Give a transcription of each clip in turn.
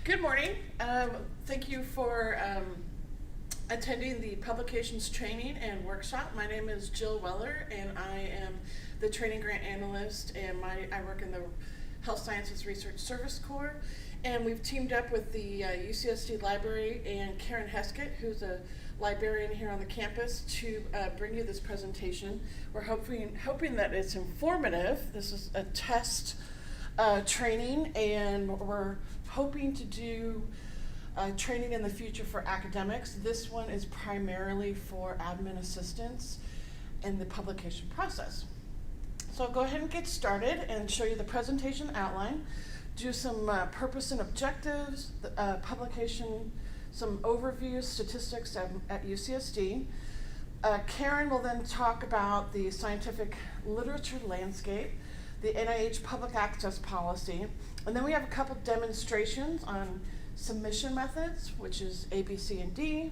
Good morning. Thank you for attending the publications training and workshop. My name is Jill Weller, and I am the training grant analyst, and I work in the Health Sciences Research Service Corps. And we've teamed up with the UCSD Library and Karen Heskett, who's a librarian here on the campus, to bring you this presentation. We're hoping that it's informative. This is a test training, and we're hoping to do training in the future for academics. This one is primarily for admin assistants in the publication process. So I'll go ahead and get started and show you the presentation outline, do some purpose and objectives, publication, some overviews, statistics at UCSD. Karen will then talk about the scientific literature landscape, the NIH public access policy, and then we have a couple demonstrations on submission methods, which is A, B, C, and D.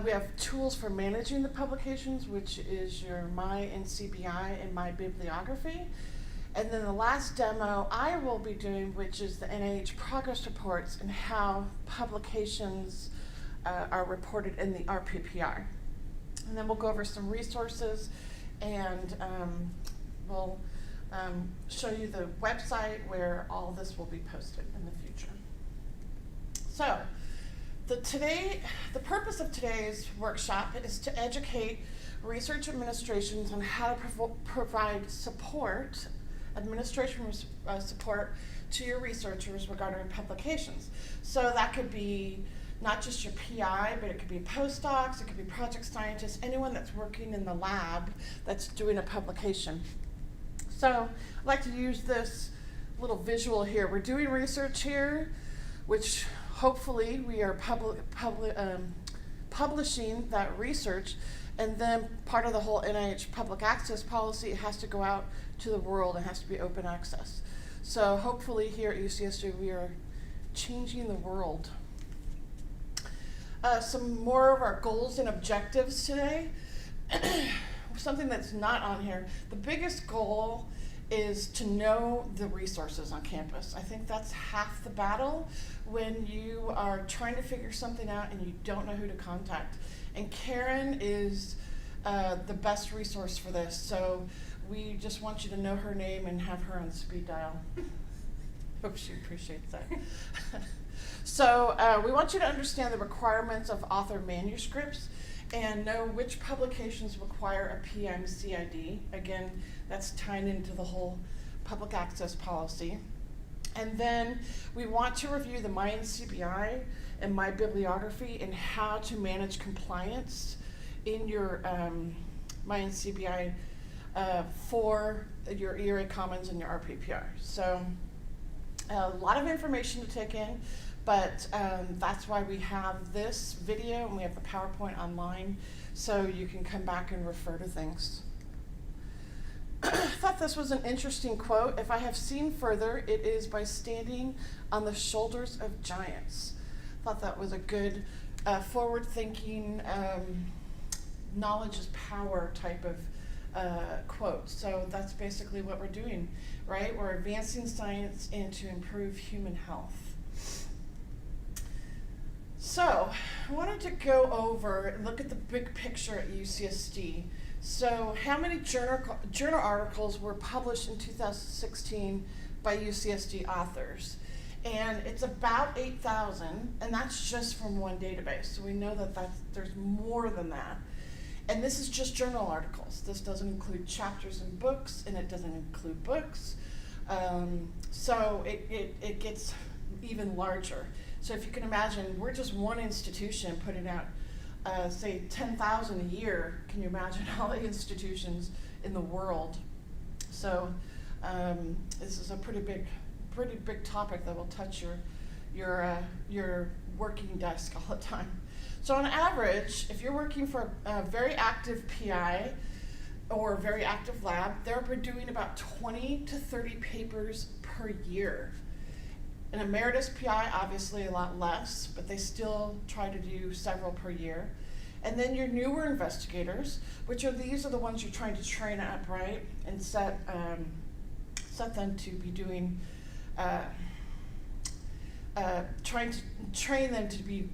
We have tools for managing the publications, which is your My NCBI and My Bibliography. And then the last demo I will be doing, which is the NIH progress reports and how publications are reported in the RPPR. And then we'll go over some resources, and we'll show you the website where all this will be posted in the future. So, the purpose of today's workshop is to educate research administrations on how to provide support, support to your researchers regarding publications. So that could be not just your PI, but it could be postdocs, it could be project scientists, anyone that's working in the lab that's doing a publication. So I'd like to use this little visual here. We're doing research here, which hopefully we are publishing that research, and then part of the whole NIH public access policy, it has to go out to the world and has to be open access. So hopefully here at UCSD we are changing the world. Some more of our goals and objectives today. Something that's not on here. The biggest goal is to know the resources on campus. I think that's half the battle when you are trying to figure something out and you don't know who to contact. And Karen is the best resource for this, so we just want you to know her name and have her on speed dial. Hope she appreciates that. So we want you to understand the requirements of author manuscripts and know which publications require a PMCID. Again, that's tying into the whole public access policy. And then we want to review the My NCBI and My Bibliography and how to manage compliance in your My NCBI for your ERA Commons and your RPPR. So a lot of information to take in, but that's why we have this video and we have the PowerPoint online, so you can come back and refer to things. I thought this was an interesting quote. If I have seen further, it is by standing on the shoulders of giants. I thought that was a good forward-thinking, knowledge is power type of quote. So that's basically what we're doing, right? We're advancing science and to improve human health. So I wanted to go over and look at the big picture at UCSD. So how many journal articles were published in 2016 by UCSD authors? And it's about 8,000, and that's just from one database. So we know that there's more than that. And this is just journal articles. This doesn't include chapters in books, and it doesn't include books. So it gets even larger. So if you can imagine, we're just one institution putting out, say, 10,000 a year. Can you imagine all the institutions in the world? So this is a pretty big topic that will touch your working desk all the time. So on average, if you're working for a very active PI or a very active lab, they're doing about 20 to 30 papers per year. An emeritus PI, obviously a lot less, but they still try to do several per year. And then your newer investigators, these are the ones you're trying to train up, right? And set them to be doing trying to train them to be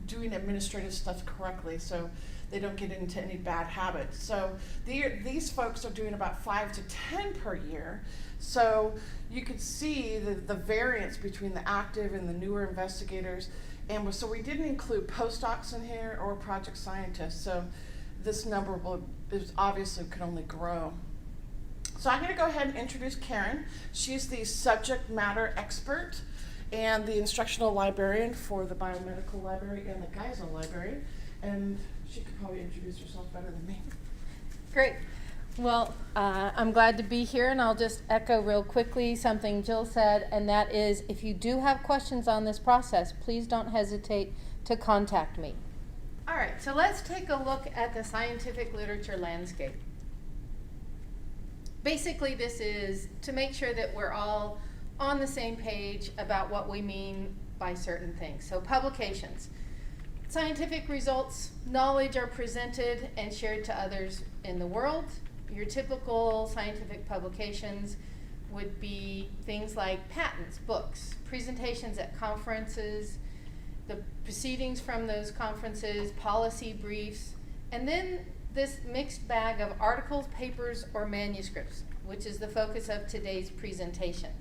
doing administrative stuff correctly so they don't get into any bad habits. So these folks are doing about 5 to 10 per year. So you could see the variance between the active and the newer investigators. And so we didn't include postdocs in here or project scientists. So this number is obviously could only grow. So I'm going to go ahead and introduce Karen. She's the subject matter expert and the instructional librarian for the biomedical library and the Geisel library. And she could probably introduce herself better than me. Great. Well, I'm glad to be here, and I'll just echo real quickly something Jill said, and that is if you do have questions on this process, please don't hesitate to contact me. All right, so let's take a look at the scientific literature landscape. Basically, this is to make sure that we're all on the same page about what we mean by certain things. So publications. Scientific results, knowledge are presented and shared to others in the world. Your typical scientific publications would be things like patents, books, presentations at conferences, the proceedings from those conferences, policy briefs, and then this mixed bag of articles, papers, or manuscripts, which is the focus of today's presentation.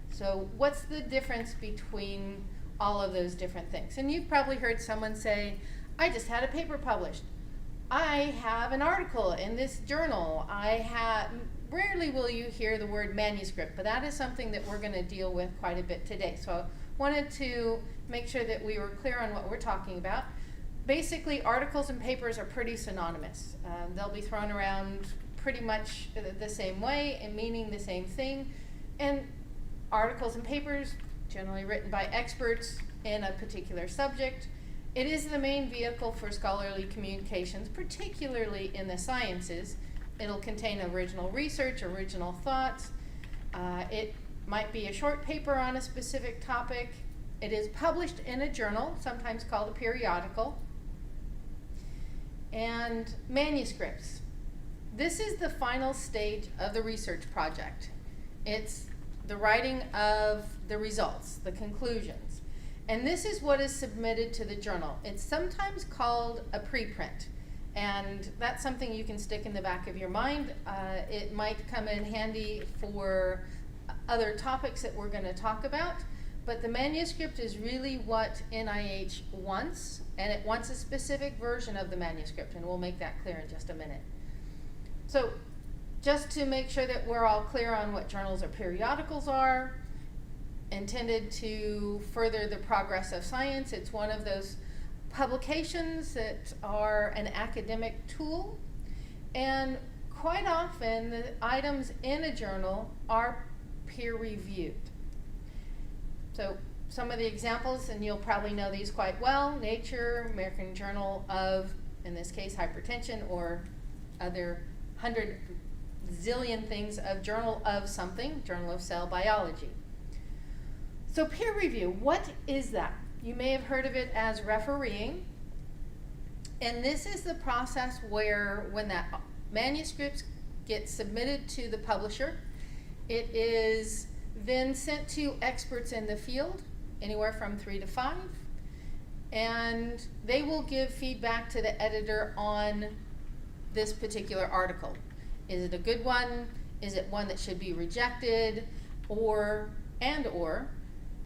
So what's the difference between all of those different things? And you've probably heard someone say, I just had a paper published. I have an article in this journal. Rarely will you hear the word manuscript, but that is something that we're going to deal with quite a bit today. So I wanted to make sure that we were clear on what we're talking about. Basically, articles and papers are pretty synonymous. They'll be thrown around pretty much the same way and meaning the same thing. And articles and papers, generally written by experts in a particular subject. It is the main vehicle for scholarly communications, particularly in the sciences. It'll contain original research, original thoughts. It might be a short paper on a specific topic. It is published in a journal, sometimes called a periodical. And manuscripts. This is the final stage of the research project. It's the writing of the results, the conclusions. And this is what is submitted to the journal. It's sometimes called a preprint. And that's something you can stick in the back of your mind. It might come in handy for other topics that we're going to talk about. But the manuscript is really what NIH wants, and it wants a specific version of the manuscript, and we'll make that clear in just a minute. So just to make sure that we're all clear on what journals or periodicals are, intended to further the progress of science, it's one of those publications that are an academic tool, and quite often the items in a journal are peer-reviewed. So some of the examples, and you'll probably know these quite well, Nature, American Journal of, in this case, Hypertension, or other 100 zillion things of Journal of something, Journal of Cell Biology. So peer review, what is that? You may have heard of it as refereeing, and this is the process where when that manuscript gets submitted to the publisher, it is then sent to experts in the field, anywhere from 3 to 5, and they will give feedback to the editor on this particular article. Is it a good one? Is it one that should be rejected? Or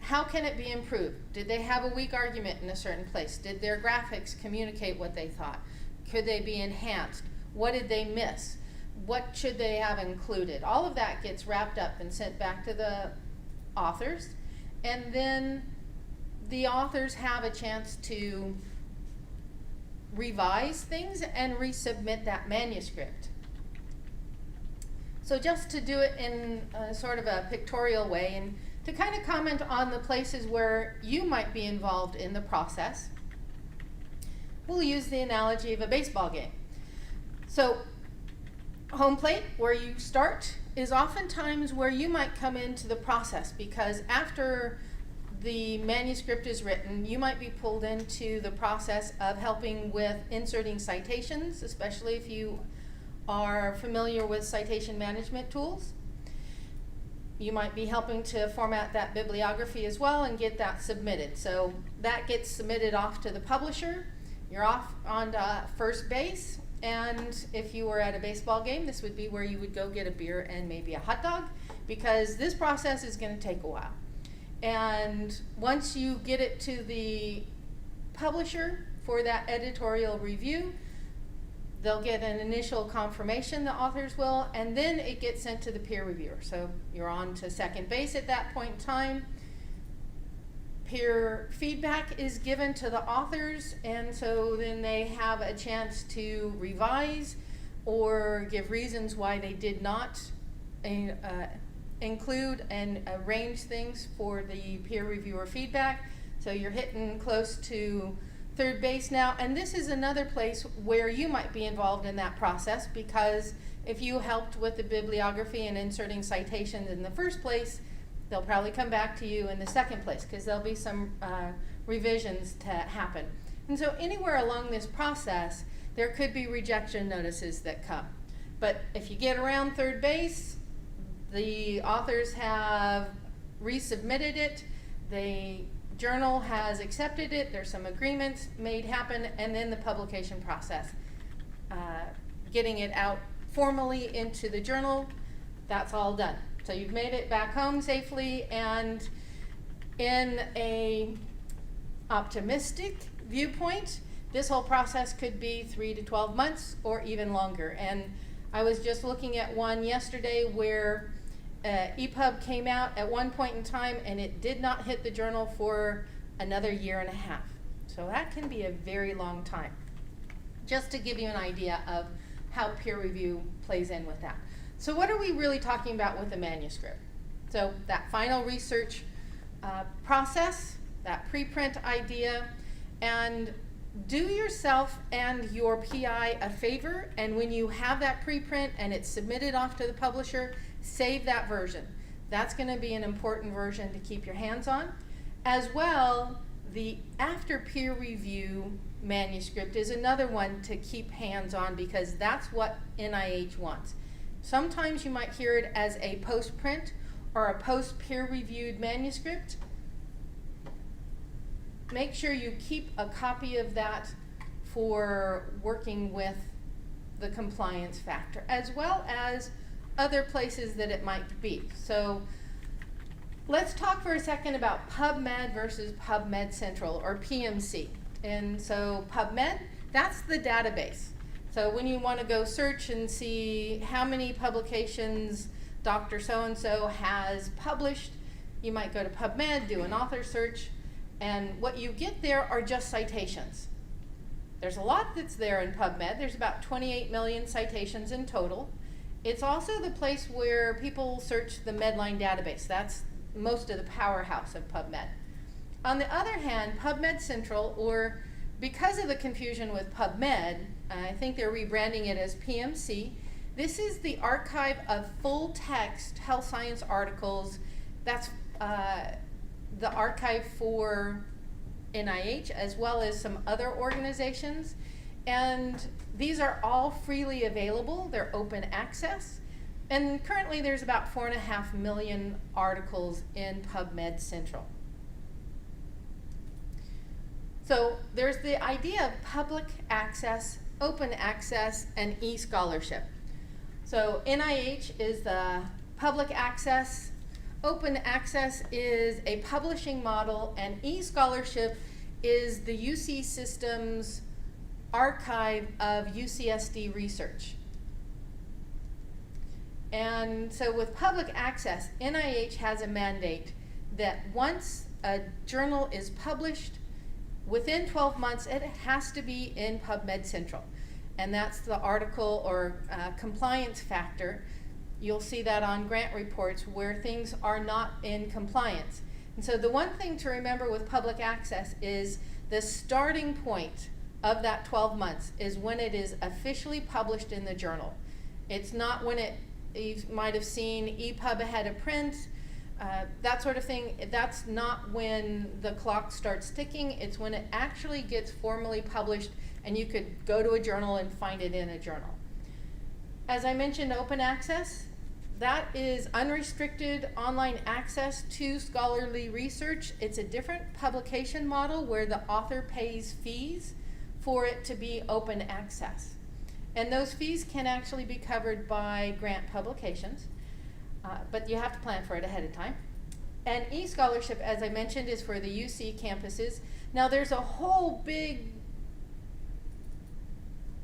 how can it be improved? Did they have a weak argument in a certain place? Did their graphics communicate what they thought? Could they be enhanced? What did they miss? What should they have included? All of that gets wrapped up and sent back to the authors, and then the authors have a chance to revise things and resubmit that manuscript. So just to do it in sort of a pictorial way and to kind of comment on the places where you might be involved in the process, we'll use the analogy of a baseball game. So home plate, where you start, is oftentimes where you might come into the process, because after the manuscript is written, you might be pulled into the process of helping with inserting citations, especially if you are familiar with citation management tools. you might be helping to format that bibliography as well and get that submitted. So that gets submitted off to the publisher. You're off on first base, and if you were at a baseball game, this would be where you would go get a beer and maybe a hot dog, because this process is going to take a while. And once you get it to the publisher for that editorial review, they'll get an initial confirmation, the authors will, and then it gets sent to the peer reviewer. So you're on to second base at that point in time. Peer feedback is given to the authors, and so then they have a chance to revise or give reasons why they did not include and arrange things for the peer reviewer feedback. So you're hitting close to third base now, and this is another place where you might be involved in that process, because if you helped with the bibliography and inserting citations in the first place, they'll probably come back to you in the second place, because there'll be some revisions to happen. And so anywhere along this process, there could be rejection notices that come. But if you get around third base, the authors have resubmitted it, the journal has accepted it, there's some agreements made happen, and then the publication process. Getting it out formally into the journal, that's all done. So you've made it back home safely, and in a optimistic viewpoint, this whole process could be 3 to 12 months or even longer. And I was just looking at one yesterday where EPUB came out at one point in time, and it did not hit the journal for another 1.5 years. So that can be a very long time. Just to give you an idea of how peer review plays in with that. So what are we really talking about with a manuscript? So that final research process, that preprint idea, and do yourself and your PI a favor, and when you have that preprint and it's submitted off to the publisher, save that version. That's going to be an important version to keep your hands on. As well, the after peer review manuscript is another one to keep hands on, because that's what NIH wants. Sometimes you might hear it as a post-print or a post-peer reviewed manuscript. Make sure you keep a copy of that for working with the compliance factor, as well as other places that it might be. So let's talk for a second about PubMed versus PubMed Central, or PMC. And so PubMed, that's the database. So when you want to go search and see how many publications Dr. So-and-so has published, you might go to PubMed, do an author search, and what you get there are just citations. There's a lot that's there in PubMed. There's about 28 million citations in total. It's also the place where people search the Medline database. That's most of the powerhouse of PubMed. On the other hand, PubMed Central, or because of the confusion with PubMed, I think they're rebranding it as PMC. This is the archive of full text health science articles. That's the archive for NIH as well as some other organizations. And these are all freely available. They're open access. And currently there's about 4.5 million articles in PubMed Central. So there's the idea of public access, open access, and e-scholarship. So NIH is the public access, open access is a publishing model, and e-scholarship is the UC system's archive of UCSD research. And so with public access, NIH has a mandate that once a journal is published, within 12 months, it has to be in PubMed Central. And that's the article or compliance factor. You'll see that on grant reports where things are not in compliance. And so the one thing to remember with public access is the starting point of that 12 months is when it is officially published in the journal. It's not when you might have seen EPUB ahead of print, that sort of thing. That's not when the clock starts ticking. It's when it actually gets formally published, and you could go to a journal and find it in a journal. As I mentioned, open access, that is unrestricted online access to scholarly research. It's a different publication model where the author pays fees for it to be open access. And those fees can actually be covered by grant publications, but you have to plan for it ahead of time. And e-scholarship, as I mentioned, is for the UC campuses. Now there's a whole big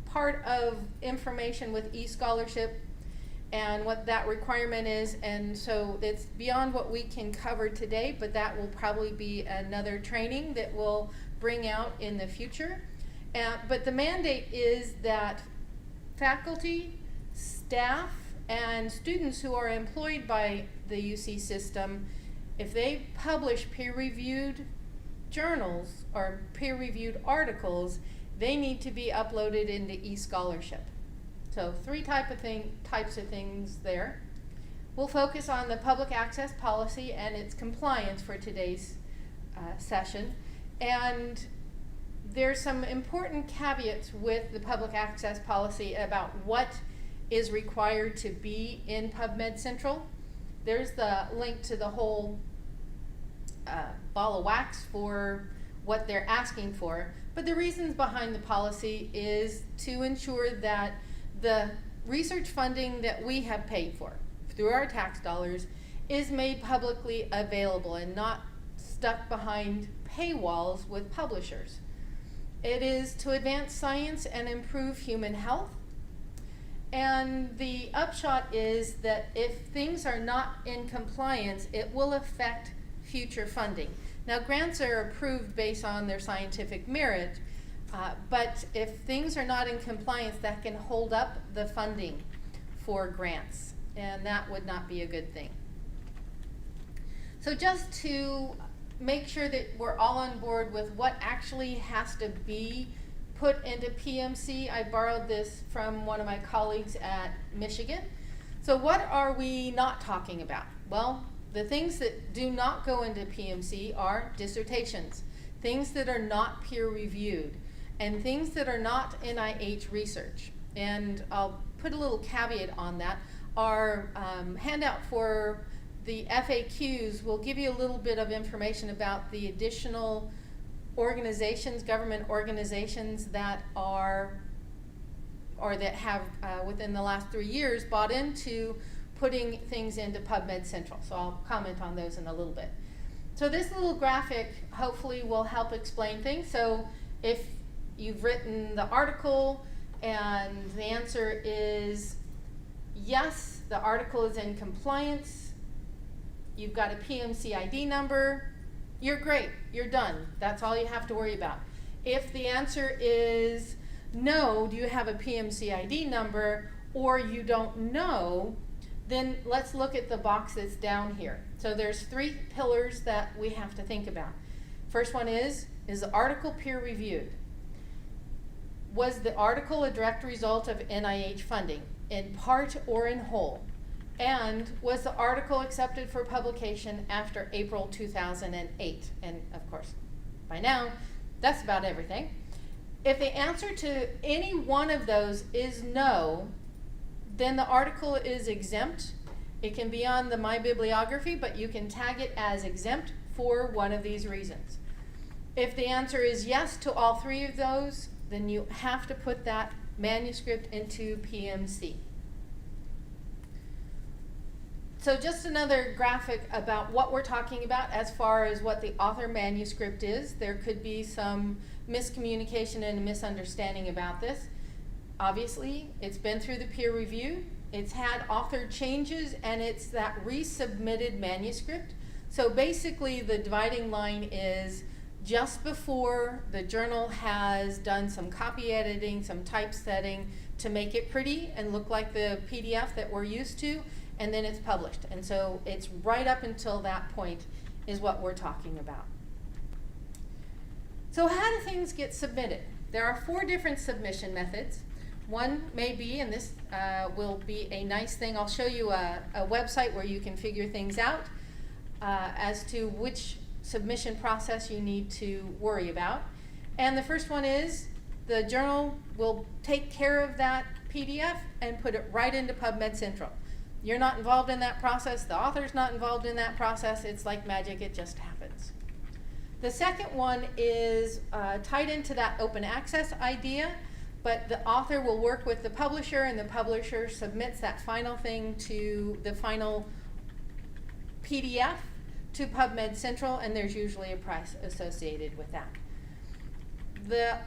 part of information with e-scholarship and what that requirement is, and so it's beyond what we can cover today, but that will probably be another training that we'll bring out in the future. But the mandate is that faculty, staff, and students who are employed by the UC system, if they publish peer-reviewed journals or peer-reviewed articles, they need to be uploaded into e-scholarship. So three types of things there. We'll focus on the public access policy and its compliance for today's session. And there's some important caveats with the public access policy about what is required to be in PubMed Central. There's the link to the whole ball of wax for what they're asking for. But the reasons behind the policy is to ensure that the research funding that we have paid for through our tax dollars is made publicly available and not stuck behind paywalls with publishers. It is to advance science and improve human health. And the upshot is that if things are not in compliance, it will affect future funding. Now, grants are approved based on their scientific merit, but if things are not in compliance, that can hold up the funding for grants, and that would not be a good thing. So just to make sure that we're all on board with what actually has to be put into PMC, I borrowed this from one of my colleagues at Michigan. So what are we not talking about? Well, the things that do not go into PMC are dissertations, things that are not peer-reviewed, and things that are not NIH research. And I'll put a little caveat on that. Our handout for the FAQs will give you a little bit of information about the additional organizations, government organizations that are, or that have within the last 3 years bought into putting things into PubMed Central. So I'll comment on those in a little bit. So this little graphic hopefully will help explain things. So if you've written the article and the answer is yes, the article is in compliance, you've got a PMC ID number, you're great, you're done. That's all you have to worry about. If the answer is no, do you have a PMC ID number, or you don't know, then let's look at the box that's down here. So there's 3 pillars that we have to think about. First one is the article peer-reviewed? Was the article a direct result of NIH funding, in part or in whole? And was the article accepted for publication after April 2008? And of course, by now, that's about everything. If the answer to any one of those is no, then the article is exempt. It can be on the My Bibliography, but you can tag it as exempt for one of these reasons. If the answer is yes to all 3 of those, then you have to put that manuscript into PMC. So just another graphic about what we're talking about as far as what the author manuscript is. There could be some miscommunication and misunderstanding about this. Obviously, it's been through the peer review, it's had author changes, and it's that resubmitted manuscript. So basically the dividing line is just before the journal has done some copy editing, some typesetting to make it pretty and look like the PDF that we're used to, and then it's published. And so it's right up until that point is what we're talking about. So how do things get submitted? There are 4 different submission methods. One may be, and this will be a nice thing, I'll show you a website where you can figure things out as to which submission process you need to worry about. And the first one is the journal will take care of that PDF and put it right into PubMed Central. You're not involved in that process. The author's not involved in that process. It's like magic. It just happens. The second one is tied into that open access idea, but the author will work with the publisher, and the publisher submits that final thing to the final PDF to PubMed Central, and there's usually a price associated with that. The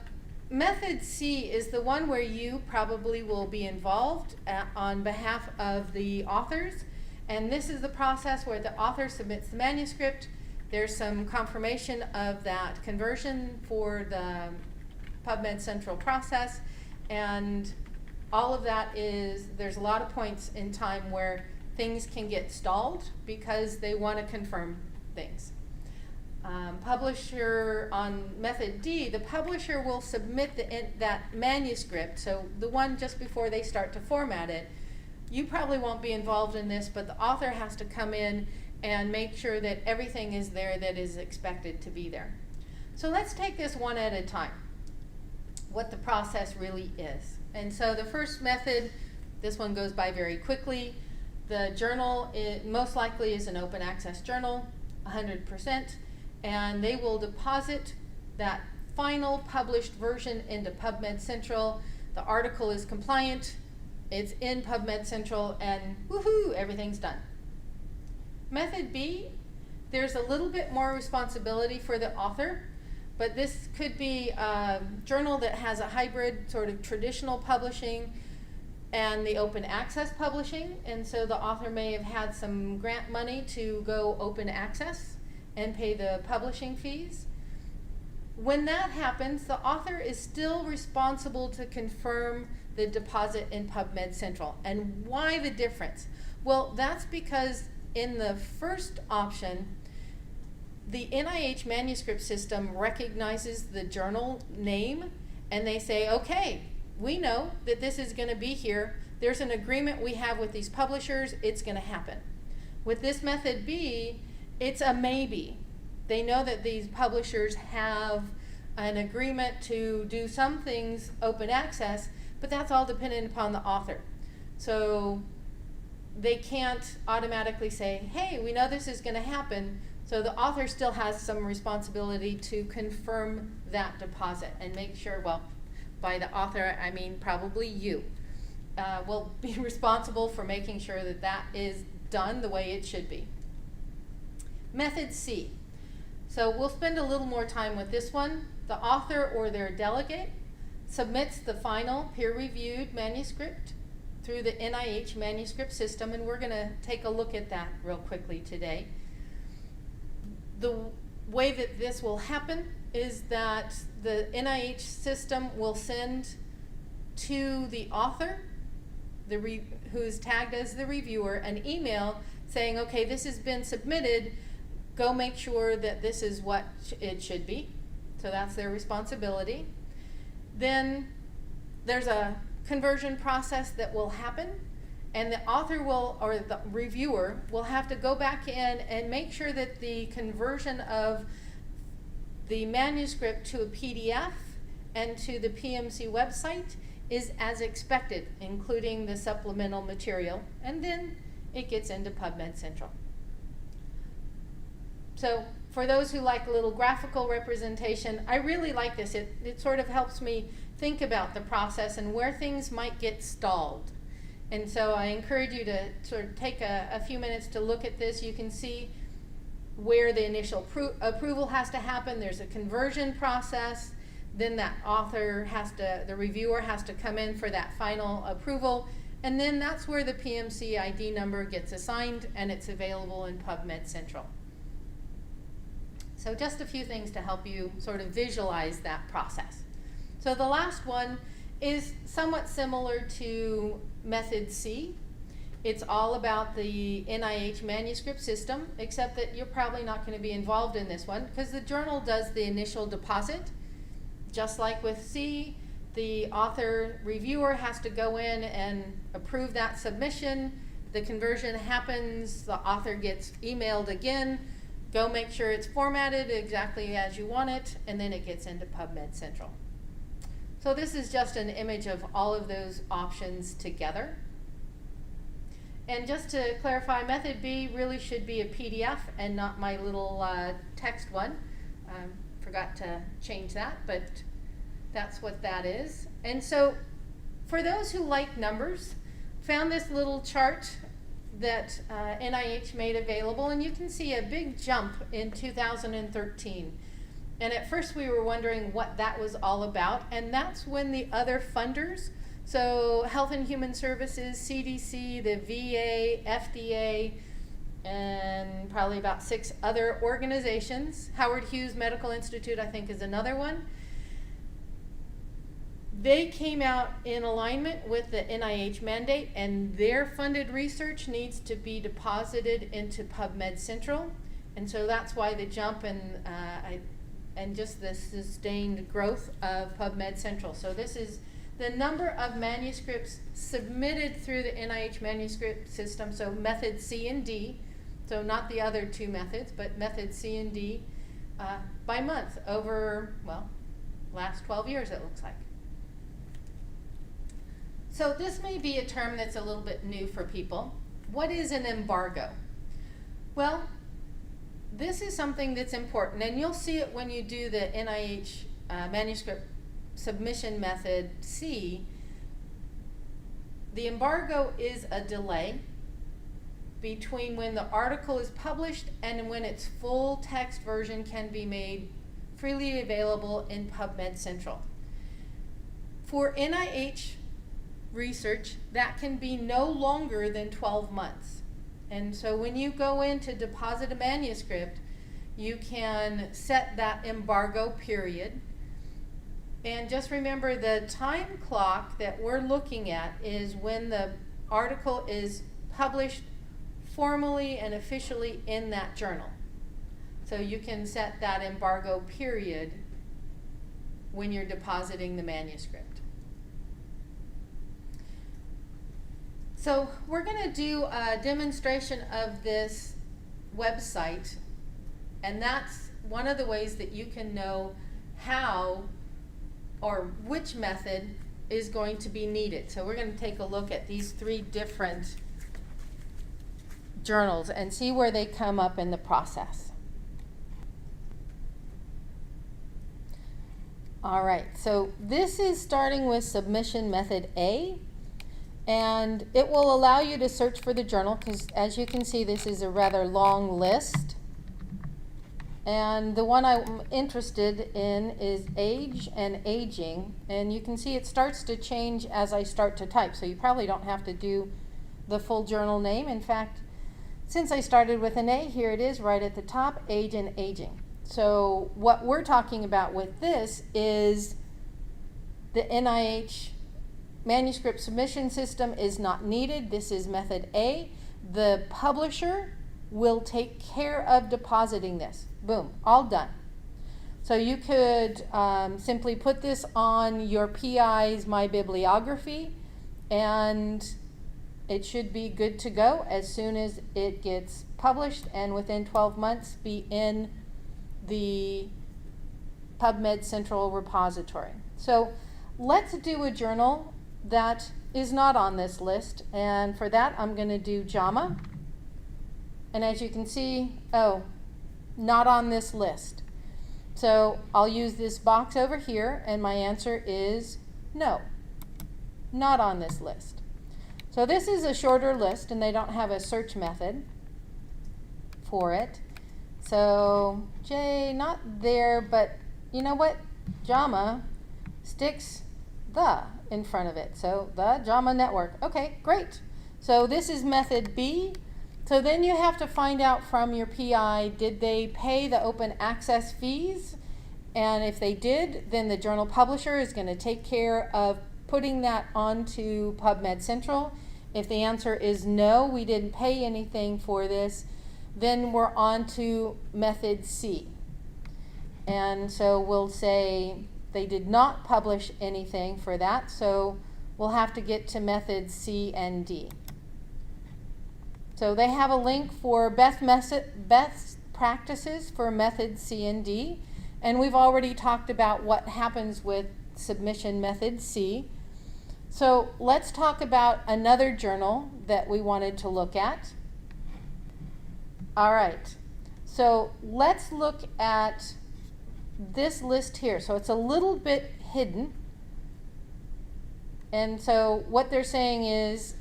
method C is the one where you probably will be involved on behalf of the authors, and this is the process where the author submits the manuscript. There's some confirmation of that conversion for the PubMed Central process, and all of that is, there's a lot of points in time where things can get stalled because they want to confirm things. Publisher on method D, the publisher will submit that manuscript, so the one just before they start to format it. You probably won't be involved in this, but the author has to come in and make sure that everything is there that is expected to be there. So let's take this one at a time, what the process really is. And so the first method, this one goes by very quickly. The journal most likely is an open access journal, 100%, and they will deposit that final published version into PubMed Central. The article is compliant, it's in PubMed Central, and woohoo, everything's done. Method B, there's a little bit more responsibility for the author, but this could be a journal that has a hybrid sort of traditional publishing and the open access publishing, and so the author may have had some grant money to go open access and pay the publishing fees. When that happens, the author is still responsible to confirm the deposit in PubMed Central. And why the difference? Well, that's because in the first option, the NIH manuscript system recognizes the journal name, and they say, okay, we know that this is going to be here. There's an agreement we have with these publishers. It's going to happen. With this method B, it's a maybe. They know that these publishers have an agreement to do some things open access, but that's all dependent upon the author. So they can't automatically say, hey, we know this is going to happen. So the author still has some responsibility to confirm that deposit and make sure, well, by the author, I mean probably you, will be responsible for making sure that that is done the way it should be. Method C. So we'll spend a little more time with this one. The author or their delegate submits the final peer-reviewed manuscript through the NIH manuscript system, and we're going to take a look at that real quickly today. The way that this will happen is that the NIH system will send to the author, who is tagged as the reviewer, an email saying, okay, this has been submitted, go make sure that this is what it should be. So that's their responsibility. Then there's a conversion process that will happen, and the author will, or the reviewer, will have to go back in and make sure that the conversion of the manuscript to a PDF and to the PMC website is as expected, including the supplemental material, and then it gets into PubMed Central. So for those who like a little graphical representation, I really like this. It sort of helps me think about the process and where things might get stalled. And so I encourage you to sort of take a few minutes to look at this. You can see where the initial approval has to happen. There's a conversion process. Then that author the reviewer has to come in for that final approval. And then that's where the PMC ID number gets assigned, and it's available in PubMed Central. So just a few things to help you sort of visualize that process. So the last one is somewhat similar to method C. It's all about the NIH manuscript system, except that you're probably not going to be involved in this one because the journal does the initial deposit. Just like with C, the author reviewer has to go in and approve that submission. The conversion happens, the author gets emailed again, go make sure it's formatted exactly as you want it, and then it gets into PubMed Central. So this is just an image of all of those options together. And just to clarify, method B really should be a PDF and not my little text one. Forgot to change that, but that's what that is. And so for those who like numbers, found this little chart that NIH made available, and you can see a big jump in 2013. And at first we were wondering what that was all about, and that's when the other funders, so Health and Human Services, CDC, the VA, FDA, and probably about 6 other organizations, Howard Hughes Medical Institute I think is another one, they came out in alignment with the NIH mandate, and their funded research needs to be deposited into PubMed Central. And so that's why the jump and just the sustained growth of PubMed Central. So this is the number of manuscripts submitted through the NIH manuscript system, so method C and D, so not the other 2 methods, but method C and D, by month over, well, last 12 years it looks like. So this may be a term that's a little bit new for people. What is an embargo? Well, this is something that's important, and you'll see it when you do the NIH manuscript submission method C. The embargo is a delay between when the article is published and when its full text version can be made freely available in PubMed Central. For NIH research, that can be no longer than 12 months. And so when you go in to deposit a manuscript, you can set that embargo period. And just remember, the time clock that we're looking at is when the article is published formally and officially in that journal. So you can set that embargo period when you're depositing the manuscript. So we're going to do a demonstration of this website, and that's one of the ways that you can know how or which method is going to be needed. So we're going to take a look at these 3 different journals and see where they come up in the process. All right, so this is starting with submission method A, and it will allow you to search for the journal because, as you can see, this is a rather long list. And the one I'm interested in is age and aging, and you can see it starts to change as I start to type, so you probably don't have to do the full journal name. In fact, since I started with an A, here it is right at the top, age and aging. So what we're talking about with this is the NIH manuscript submission system is not needed. This is method A. The publisher will take care of depositing this. Boom, all done. So you could simply put this on your PI's My Bibliography, and it should be good to go as soon as it gets published, and within 12 months be in the PubMed Central repository. So let's do a journal that is not on this list, and for that I'm going to do JAMA, and as you can see, not on this list. So I'll use this box over here, and my answer is no, not on this list. So this is a shorter list, and they don't have a search method for it. So J, not there, but you know what? JAMA sticks the in front of it. So the JAMA network. Okay, great. So this is method B. So then you have to find out from your PI, did they pay the open access fees? And if they did, then the journal publisher is going to take care of putting that onto PubMed Central. If the answer is no, we didn't pay anything for this, then we're on to method C. And so we'll say they did not publish anything for that, so we'll have to get to methods C and D. So they have a link for best practices for methods C and D, and we've already talked about what happens with submission method C. So let's talk about another journal that we wanted to look at. All right, so let's look at this list here. So it's a little bit hidden. And so what they're saying is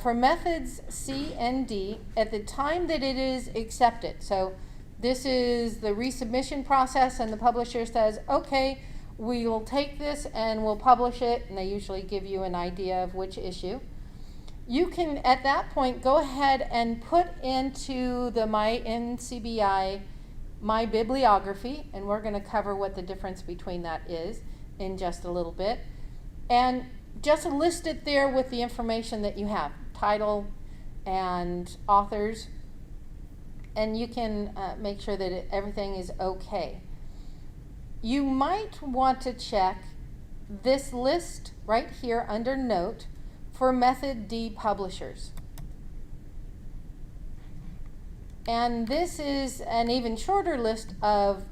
for methods C and D, at the time that it is accepted, so this is the resubmission process, and the publisher says, okay, we will take this and we'll publish it, and they usually give you an idea of which issue. You can, at that point, go ahead and put into the My NCBI My Bibliography, and we're going to cover what the difference between that is in just a little bit, and just list it there with the information that you have, title and authors, and you can make sure that everything is okay. You might want to check this list right here under Note for Method D publishers. And this is an even shorter list of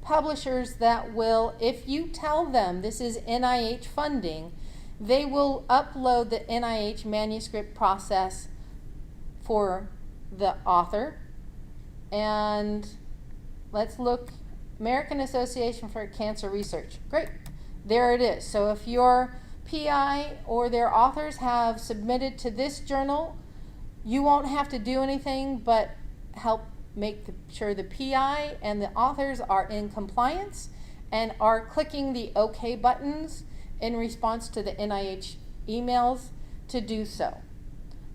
publishers that will, if you tell them this is NIH funding, they will upload the NIH manuscript process for the author. And let's look, American Association for Cancer Research. Great, there it is. So if your PI or their authors have submitted to this journal, you won't have to do anything but help make sure the PI and the authors are in compliance and are clicking the OK buttons in response to the NIH emails to do so.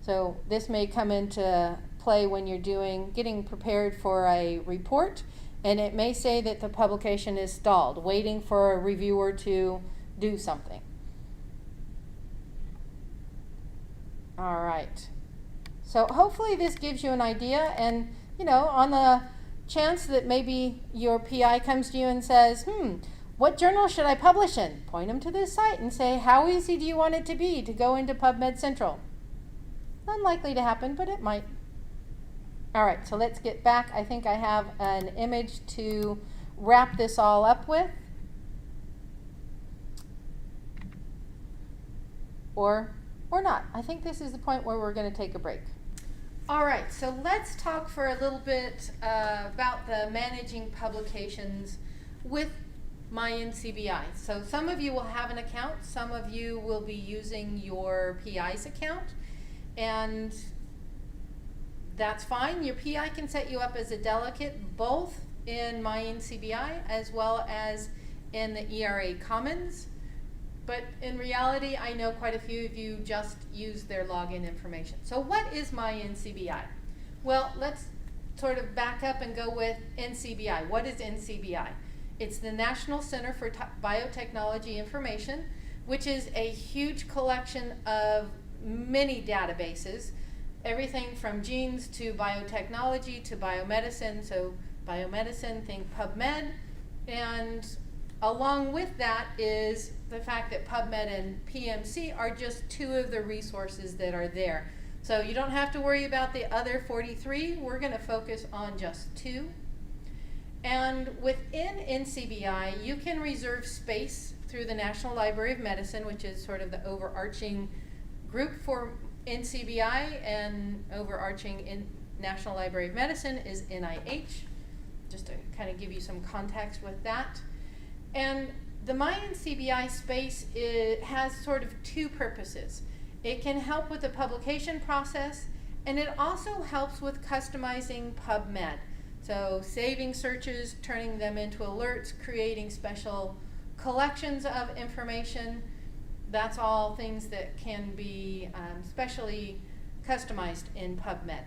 So this may come into play when you're getting prepared for a report, and it may say that the publication is stalled, waiting for a reviewer to do something. All right. So hopefully this gives you an idea, and on the chance that maybe your PI comes to you and says, what journal should I publish in? Point them to this site and say, how easy do you want it to be to go into PubMed Central? Unlikely to happen, but it might. All right, so let's get back. I think I have an image to wrap this all up with. Or not. I think this is the point where we're going to take a break. All right, so let's talk for a little bit about the managing publications with My NCBI. So some of you will have an account, some of you will be using your PI's account, and that's fine. Your PI can set you up as a delegate both in My NCBI as well as in the ERA Commons. But in reality, I know quite a few of you just use their login information. So what is My NCBI? Well, let's sort of back up and go with NCBI. What is NCBI? It's the National Center for Biotechnology Information, which is a huge collection of many databases, everything from genes to biotechnology to biomedicine. So biomedicine, think PubMed, and along with that is the fact that PubMed and PMC are just two of the resources that are there. So you don't have to worry about the other 43. We're going to focus on just two. And within NCBI, you can reserve space through the National Library of Medicine, which is sort of the overarching group for NCBI, and overarching in National Library of Medicine is NIH, just to kind of give you some context with that. And the My NCBI space has sort of two purposes. It can help with the publication process, and it also helps with customizing PubMed. So saving searches, turning them into alerts, creating special collections of information. That's all things that can be specially customized in PubMed.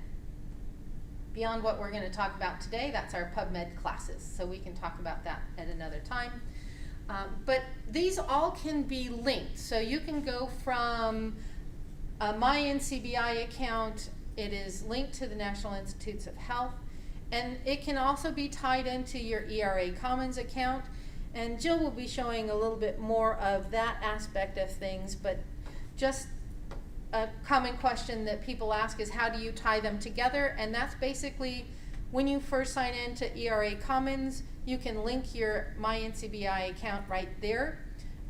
Beyond what we're going to talk about today, that's our PubMed classes. So we can talk about that at another time. But these all can be linked. So you can go from a My NCBI account, it is linked to the National Institutes of Health, and it can also be tied into your ERA Commons account. And Jill will be showing a little bit more of that aspect of things, but just a common question that people ask is, how do you tie them together? And that's basically, when you first sign into ERA Commons, you can link your My NCBI account right there.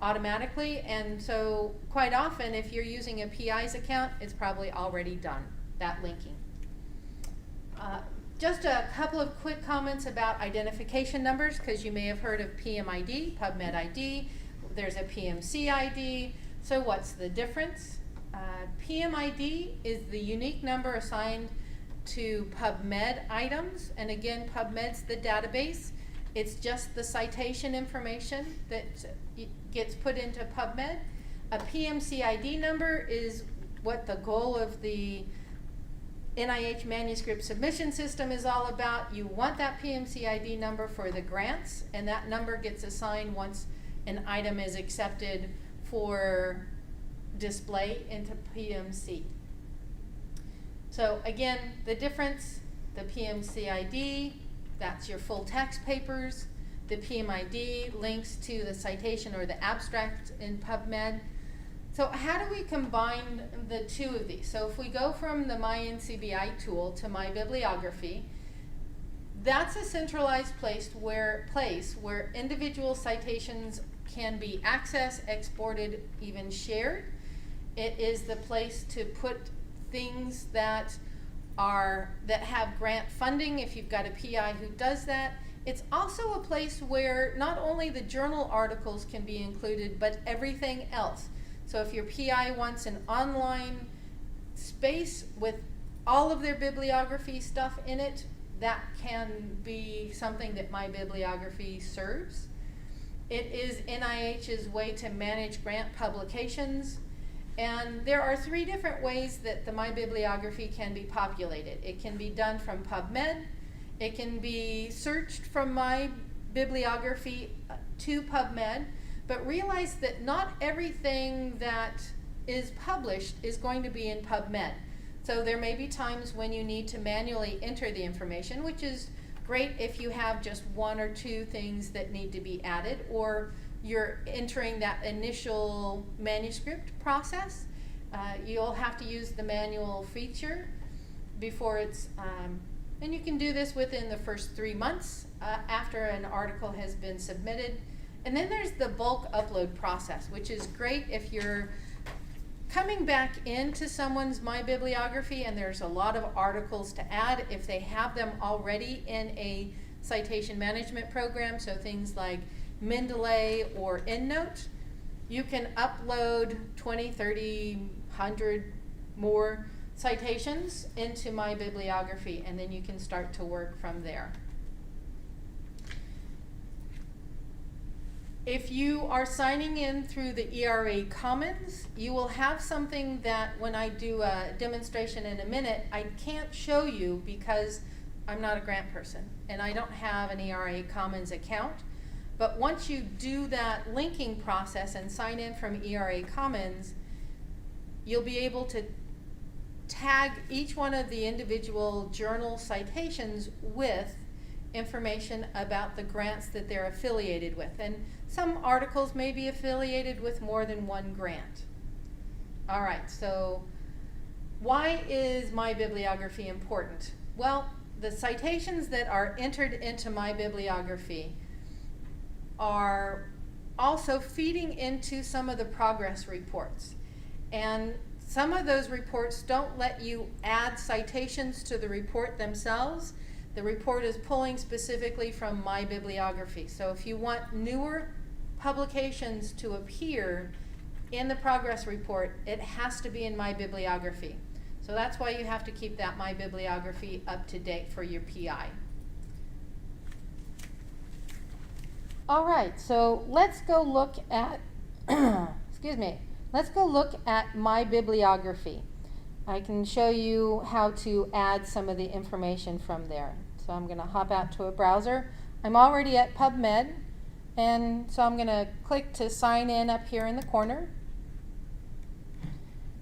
automatically, and so quite often if you're using a PI's account, it's probably already done, that linking. Just a couple of quick comments about identification numbers, because you may have heard of PMID, PubMed ID, there's a PMC ID. So what's the difference? PMID is the unique number assigned to PubMed items, and again, PubMed's the database. It's just the citation information that gets put into PubMed. A PMC ID number is what the goal of the NIH manuscript submission system is all about. You want that PMC ID number for the grants, and that number gets assigned once an item is accepted for display into PMC. So again, the difference, the PMC ID, that's your full text papers. The PMID links to the citation or the abstract in PubMed. So how do we combine the two of these? So if we go from the MyNCBI tool to MyBibliography, that's a centralized place where individual citations can be accessed, exported, even shared. It is the place to put things that have grant funding if you've got a PI who does that. It's also a place where not only the journal articles can be included, but everything else. So if your PI wants an online space with all of their bibliography stuff in it, that can be something that MyBibliography serves. It is NIH's way to manage grant publications. And there are 3 different ways that the MyBibliography can be populated. It can be done from PubMed. It can be searched from MyBibliography to PubMed. But realize that not everything that is published is going to be in PubMed. So there may be times when you need to manually enter the information, which is great if you have just 1 or 2 things that need to be added, or you're entering that initial manuscript process. You'll have to use the manual feature before it's, and you can do this within the first 3 months after an article has been submitted. And then there's the bulk upload process, which is great if you're coming back into someone's MyBibliography and there's a lot of articles to add. If they have them already in a citation management program, so things like Mendeley or EndNote, you can upload 20, 30, 100 more citations into MyBibliography, and then you can start to work from there. If you are signing in through the ERA Commons, you will have something that when I do a demonstration in a minute, I can't show you because I'm not a grant person and I don't have an ERA Commons account. But once you do that linking process and sign in from ERA Commons, you'll be able to tag each one of the individual journal citations with information about the grants that they're affiliated with. And some articles may be affiliated with more than 1 grant. All right, so why is MyBibliography important? Well, the citations that are entered into MyBibliography are also feeding into some of the progress reports. And some of those reports don't let you add citations to the report themselves. The report is pulling specifically from MyBibliography. So if you want newer publications to appear in the progress report, it has to be in MyBibliography. So that's why you have to keep that MyBibliography up to date for your PI. All right, so let's go look at, let's go look at MyBibliography. I can show you how to add some of the information from there. So I'm going to hop out to a browser. I'm already at PubMed, and so I'm going to click to sign in up here in the corner.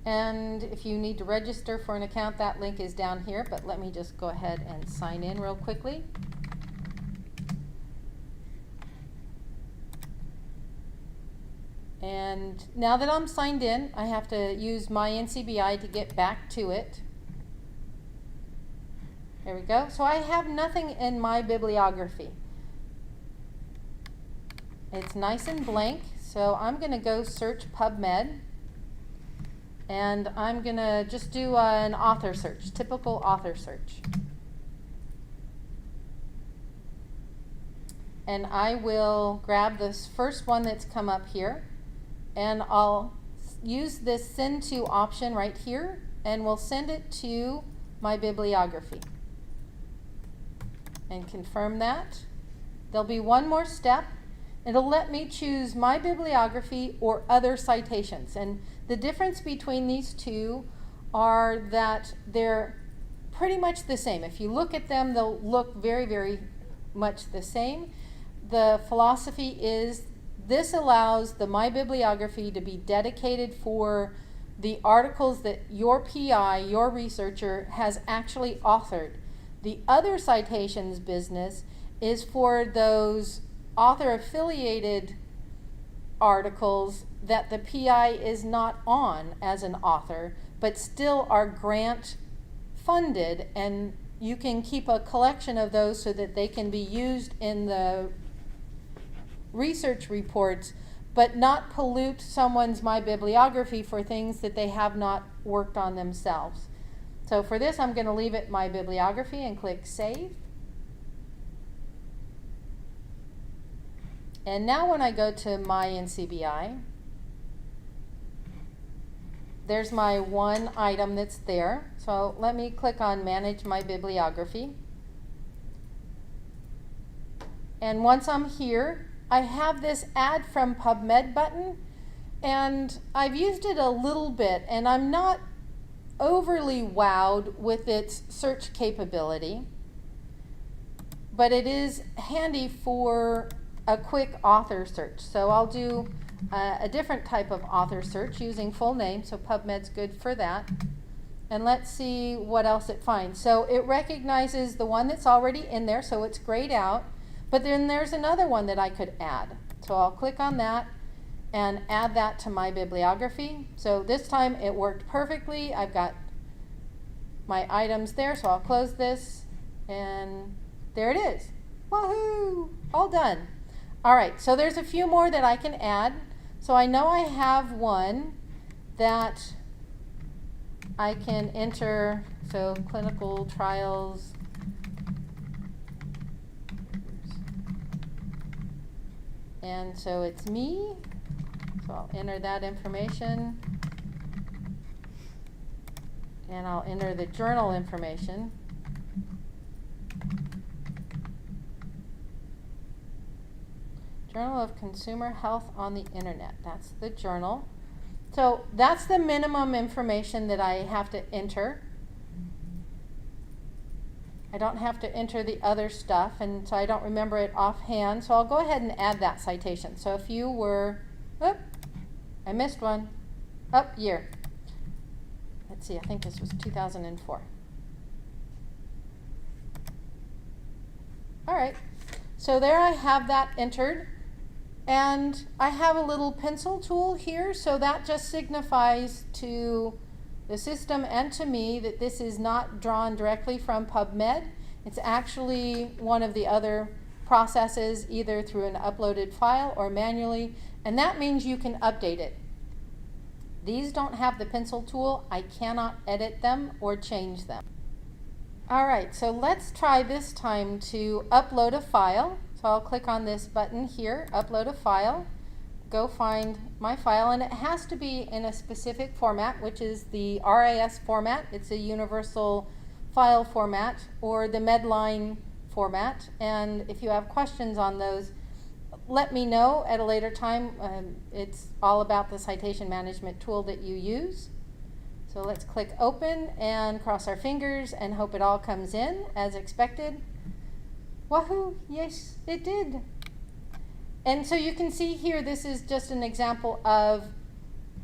And if you need to register for an account, that link is down here, but let me just go ahead and sign in real quickly. And now that I'm signed in, I have to use MyNCBI to get back to it. There we go. So I have nothing in MyBibliography. It's nice and blank, so I'm going to go search PubMed, and I'm going to just do an author search, typical author search. And I will grab this first one that's come up here, and I'll use this send to option right here, and we'll send it to my bibliography. And confirm that. There'll be one more step. It'll let me choose my bibliography or other citations. And the difference between these two are that they're pretty much the same. If you look at them, they'll look very, very much the same. The philosophy is this allows the My Bibliography to be dedicated for the articles that your PI, your researcher, has actually authored. The other citations business is for those author-affiliated articles that the PI is not on as an author, but still are grant funded, and you can keep a collection of those so that they can be used in the research reports, but not pollute someone's My Bibliography for things that they have not worked on themselves. So for this, I'm going to leave it My Bibliography and click Save. And now when I go to My NCBI, there's my one item that's there. So let me click on Manage My Bibliography. And once I'm here, I have this Add from PubMed button, and I've used it a little bit, and I'm not overly wowed with its search capability, but it is handy for a quick author search. So I'll do a different type of author search using full name, so PubMed's good for that. And let's see what else it finds. So it recognizes the one that's already in there, so it's grayed out. But then there's another one that I could add. So I'll click on that and add that to my bibliography. So this time it worked perfectly. I've got my items there, so I'll close this, and there it is. Woohoo! All done. All right, so there's a few more that I can add. So I know I have one that I can enter, so clinical trials. And so it's me, so I'll enter that information, and I'll enter the journal information. Journal of Consumer Health on the Internet, that's the journal. So that's the minimum information that I have to enter. I don't have to enter the other stuff, and so I don't remember it offhand, so I'll go ahead and add that citation. So if you were, I missed one, year. Let's see, I think this was 2004. All right, so there I have that entered, and I have a little pencil tool here, so that just signifies to the system and to me that this is not drawn directly from PubMed. It's actually one of the other processes, either through an uploaded file or manually, and that means you can update it. These don't have the pencil tool. I cannot edit them or change them. All right, so let's try this time to upload a file. So I'll click on this button here, upload a file. Go find my file, and it has to be in a specific format, which is the RIS format. It's a universal file format, or the Medline format. And if you have questions on those, let me know at a later time. It's all about the citation management tool that you use. So let's click open and cross our fingers and hope it all comes in as expected. Wahoo! Yes, it did. And so you can see here, this is just an example of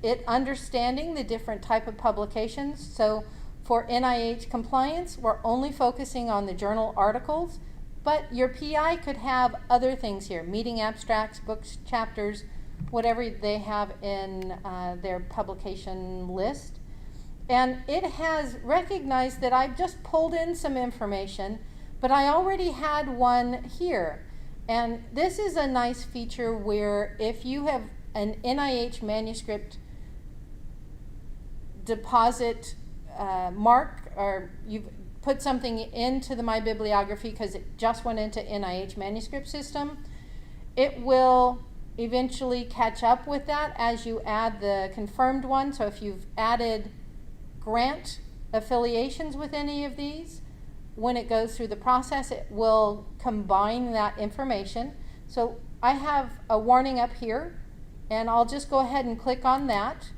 it understanding the different type of publications. So for NIH compliance, we're only focusing on the journal articles, but your PI could have other things here, meeting abstracts, books, chapters, whatever they have in their publication list. And it has recognized that I've just pulled in some information, but I already had one here. And this is a nice feature where if you have an NIH manuscript deposit mark, or you've put something into the My Bibliography because it just went into NIH manuscript system, it will eventually catch up with that as you add the confirmed one. So if you've added grant affiliations with any of these, when it goes through the process, it will combine that information. So I have a warning up here, and I'll just go ahead and click on that.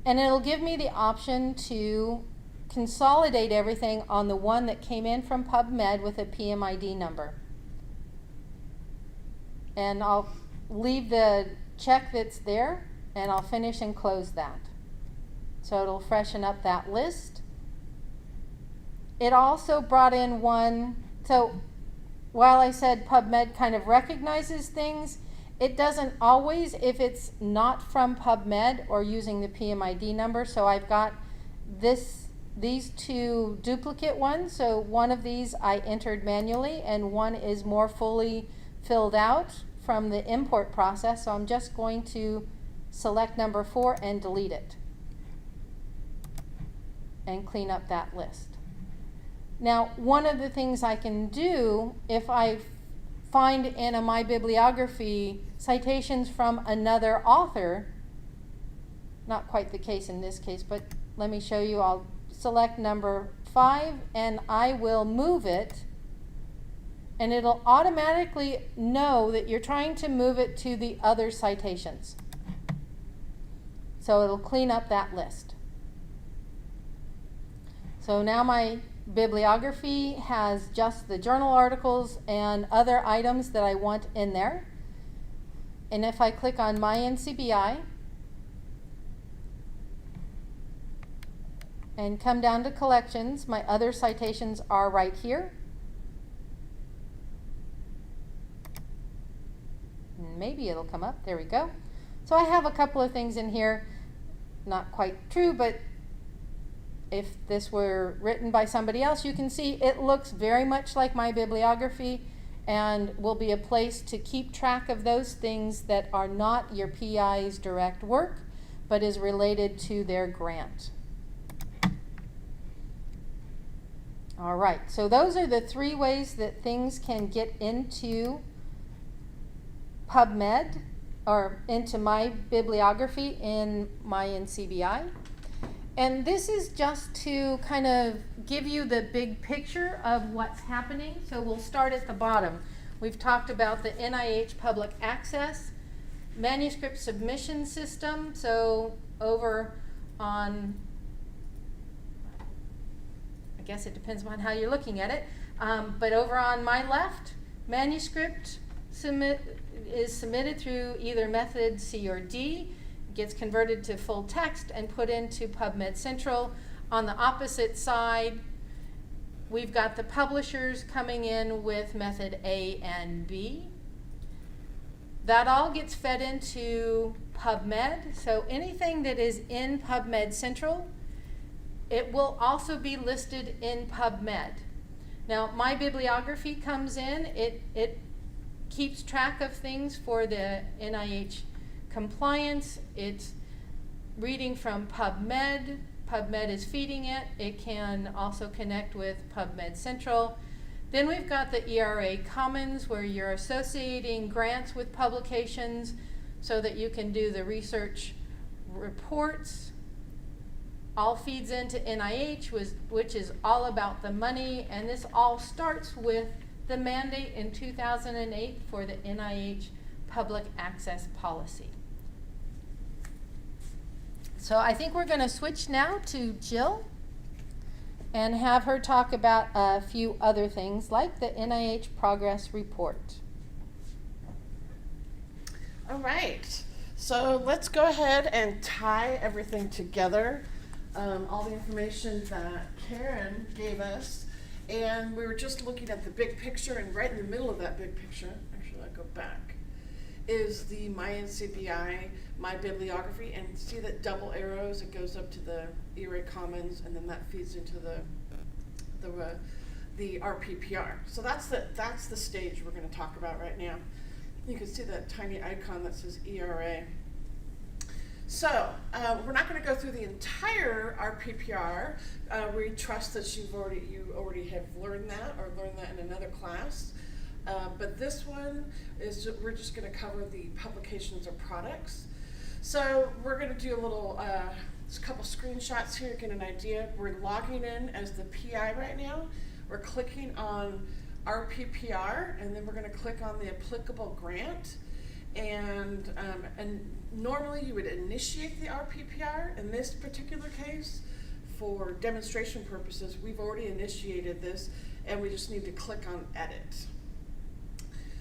And it'll give me the option to consolidate everything on the one that came in from PubMed with a PMID number. And I'll leave the check that's there, and I'll finish and close that. So it'll freshen up that list. It also brought in one, so while I said PubMed kind of recognizes things, it doesn't always if it's not from PubMed or using the PMID number. So I've got these two duplicate ones. So one of these I entered manually, and one is more fully filled out from the import process. So I'm just going to select number 4 and delete it and clean up that list. Now, one of the things I can do if I find in a My Bibliography citations from another author, not quite the case in this case, but let me show you. I'll select number 5 and I will move it, and it'll automatically know that you're trying to move it to the other citations. So it'll clean up that list. So now my bibliography has just the journal articles and other items that I want in there. And if I click on My NCBI and come down to collections, my other citations are right here. Maybe it'll come up. There we go. So I have a couple of things in here, not quite true, but if this were written by somebody else, you can see it looks very much like My Bibliography, and will be a place to keep track of those things that are not your PI's direct work, but is related to their grant. All right, so those are the 3 ways that things can get into PubMed or into My Bibliography in My NCBI. And this is just to kind of give you the big picture of what's happening. So we'll start at the bottom. We've talked about the NIH Public Access Manuscript Submission System. So over on, I guess it depends on how you're looking at it, but over on my left, manuscript is submitted through either method C or D, gets converted to full text and put into PubMed Central. On the opposite side, we've got the publishers coming in with method A and B. That all gets fed into PubMed. So anything that is in PubMed Central, it will also be listed in PubMed. Now, My Bibliography comes in, it keeps track of things for the NIH compliance. It's reading from PubMed. PubMed is feeding it. It can also connect with PubMed Central. Then we've got the ERA Commons, where you're associating grants with publications so that you can do the research reports. All feeds into NIH, which is all about the money, and this all starts with the mandate in 2008 for the NIH Public Access Policy. So I think we're going to switch now to Jill and have her talk about a few other things like the NIH Progress Report. All right, so let's go ahead and tie everything together, all the information that Karen gave us. And we were just looking at the big picture, and right in the middle of that big picture, actually I'll go back, is the My NCBI, My Bibliography, and see that double arrows, it goes up to the ERA Commons, and then that feeds into the RPPR. So that's the stage we're going to talk about right now. You can see that tiny icon that says ERA. So we're not going to go through the entire RPPR. We trust that you already have learned that or learned that in another class. But this one is we're just going to cover the publications or products. So we're going to do a little, just a couple screenshots here to get an idea. We're logging in as the PI right now. We're clicking on RPPR, and then we're going to click on the applicable grant. And normally you would initiate the RPPR. In this particular case, for demonstration purposes, we've already initiated this, and we just need to click on edit.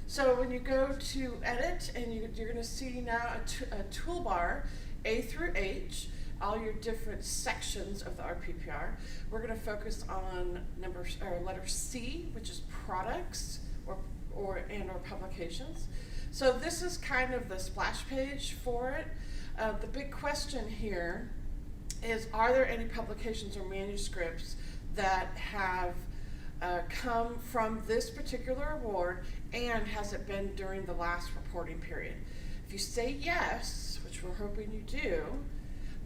So when you go to edit, and you're going to see now a toolbar, A through H, all your different sections of the RPPR. We're going to focus on letter C, which is products or publications. So this is kind of the splash page for it. The big question here is, are there any publications or manuscripts that have come from this particular award, and has it been during the last reporting period? If you say yes, which we're hoping you do,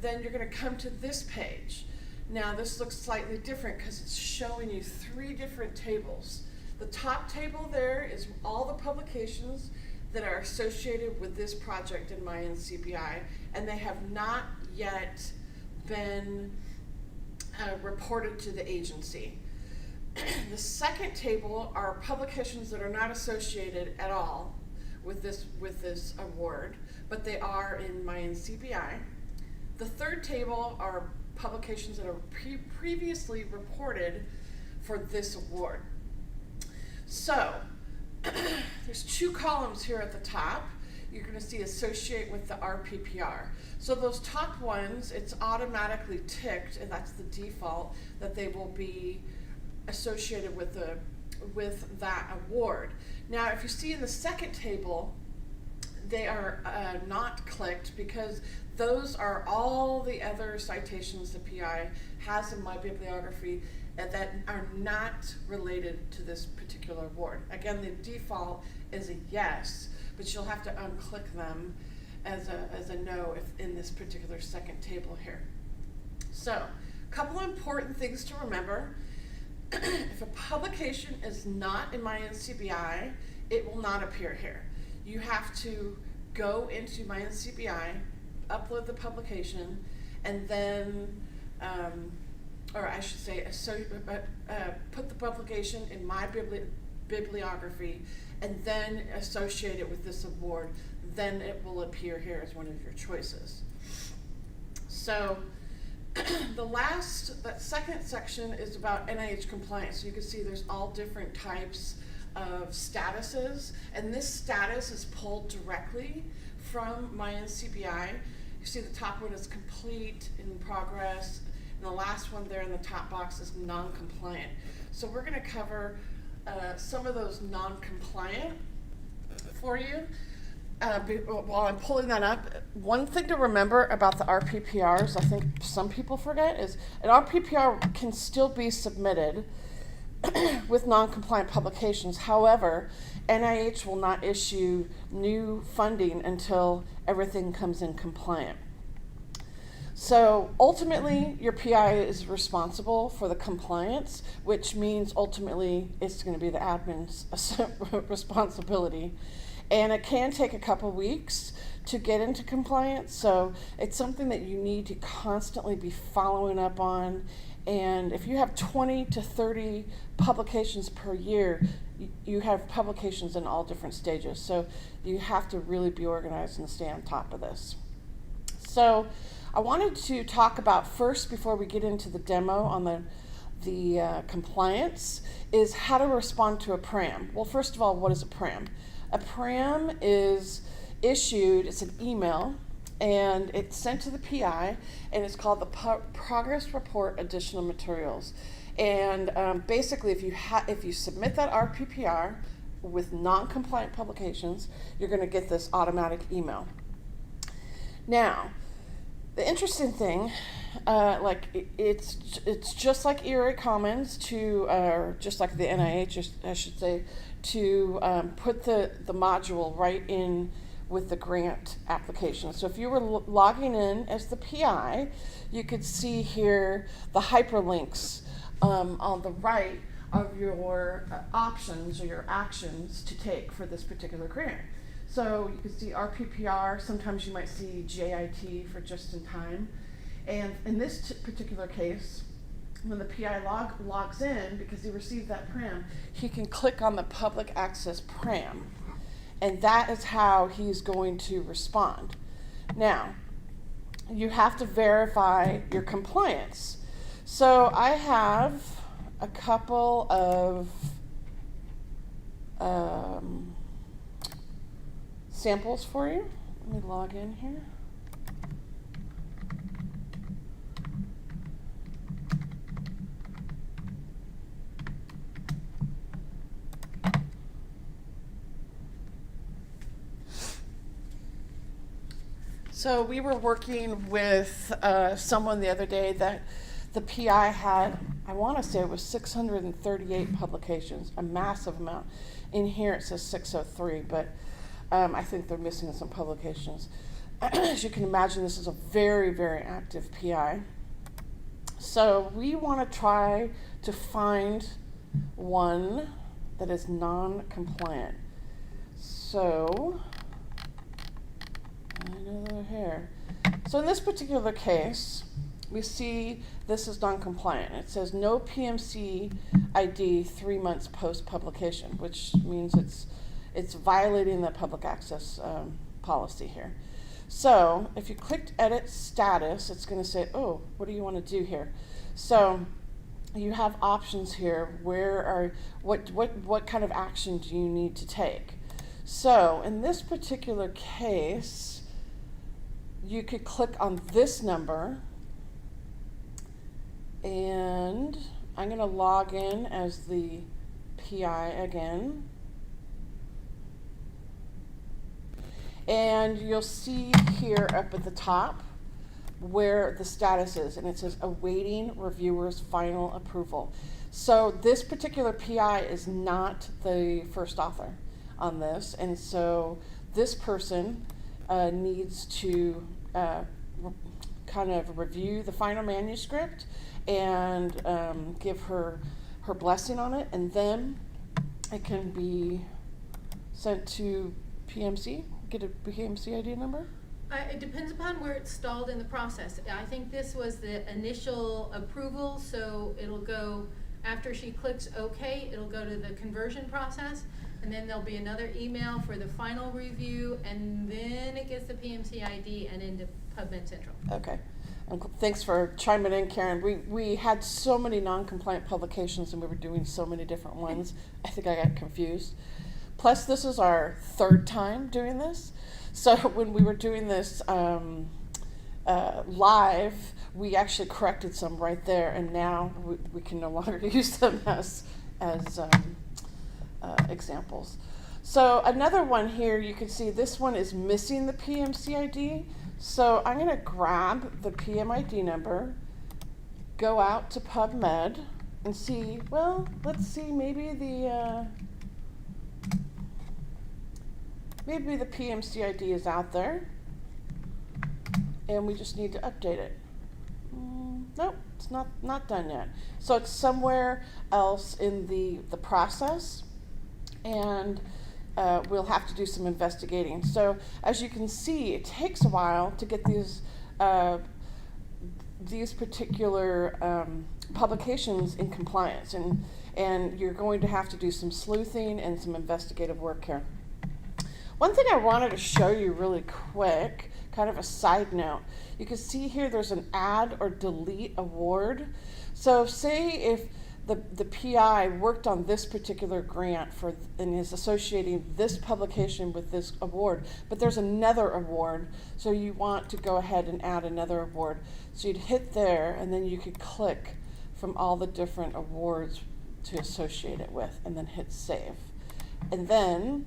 then you're going to come to this page. Now this looks slightly different because it's showing you 3 different tables. The top table there is all the publications that are associated with this project in MyNCBI, and they have not yet been reported to the agency. The second table are publications that are not associated at all with this award, but they are in MyNCBI. The third table are publications that are previously reported for this award. So there's 2 columns here at the top. You're going to see associate with the RPPR. So those top ones, it's automatically ticked, and that's the default, that they will be associated with that award. Now, if you see in the second table, they are not clicked, because those are all the other citations the PI has in my bibliography that are not related to this particular award. Again, the default is a yes, but you'll have to unclick them as a no if in this particular second table here. So, a couple of important things to remember. If a publication is not in MyNCBI, it will not appear here. You have to go into MyNCBI, upload the publication, and then, or I should say, put the publication in my bibliography, and then associate it with this award. Then it will appear here as one of your choices. So that second section is about NIH compliance. So you can see there's all different types of statuses, and this status is pulled directly from MyNCBI. You see the top one is complete, in progress, and the last one there in the top box is non-compliant. So we're going to cover some of those non-compliant for you. While I'm pulling that up, one thing to remember about the RPPRs, I think some people forget, is an RPPR can still be submitted with non-compliant publications. However, NIH will not issue new funding until everything comes in compliant. So ultimately, your PI is responsible for the compliance, which means ultimately it's going to be the admin's responsibility. And it can take a couple weeks to get into compliance, so it's something that you need to constantly be following up on. And if you have 20 to 30 publications per year, you have publications in all different stages. So you have to really be organized and stay on top of this. So I wanted to talk about first, before we get into the demo on the compliance, is how to respond to a PRAM. Well, first of all, what is a PRAM? A PRAM is issued, it's an email, and it's sent to the PI, and it's called the Progress Report Additional Materials. And basically, if you submit that RPPR with non-compliant publications, you're going to get this automatic email. Now, the interesting thing, it's just like ERA Commons just like the NIH, I should say, to put the module right in with the grant application. So if you were logging in as the PI, you could see here the hyperlinks on the right of your options or your actions to take for this particular grant. So you can see RPPR, sometimes you might see JIT for just in time. And in this particular case, when the PI logs in, because he received that PRAM, he can click on the public access PRAM. And that is how he's going to respond. Now, you have to verify your compliance. So I have a couple of samples for you. Let me log in here. So we were working with someone the other day that the PI had, I want to say it was 638 publications, a massive amount. In here it says 603, but I think they're missing some publications. As you can imagine, this is a very, very active PI. So we want to try to find one that is non-compliant. So, another here. So in this particular case, we see this is non-compliant. It says no PMC ID 3 months post-publication, which means it's violating the public access policy here. So if you clicked edit status, it's going to say, oh, what do you want to do here? So you have options here. What kind of action do you need to take? So in this particular case, you could click on this number, and I'm going to log in as the PI again. And you'll see here up at the top where the status is, and it says awaiting reviewer's final approval. So this particular PI is not the first author on this, and so this person needs to kind of review the final manuscript and give her blessing on it, and then it can be sent to PMC. Get a PMC ID number? It depends upon where it's stalled in the process. I think this was the initial approval, so it'll go, after she clicks OK, it'll go to the conversion process, and then there'll be another email for the final review, and then it gets the PMC ID and into PubMed Central. Okay. Thanks for chiming in, Karen. We had so many non-compliant publications, and we were doing so many different ones. I think I got confused. Plus, this is our third time doing this. So when we were doing this live, we actually corrected some right there, and now we can no longer use them as examples. So another one here, you can see this one is missing the PMC ID. So I'm going to grab the PMID number, go out to PubMed, and see, well, let's see, maybe the PMC ID is out there, and we just need to update it. Nope, it's not done yet. So it's somewhere else in the process, and we'll have to do some investigating. So as you can see, it takes a while to get these particular publications in compliance, and you're going to have to do some sleuthing and some investigative work here. One thing I wanted to show you really quick, kind of a side note, you can see here there's an add or delete award. So say if the PI worked on this particular grant and is associating this publication with this award, but there's another award, so you want to go ahead and add another award. So you'd hit there, and then you could click from all the different awards to associate it with, and then hit save. And then,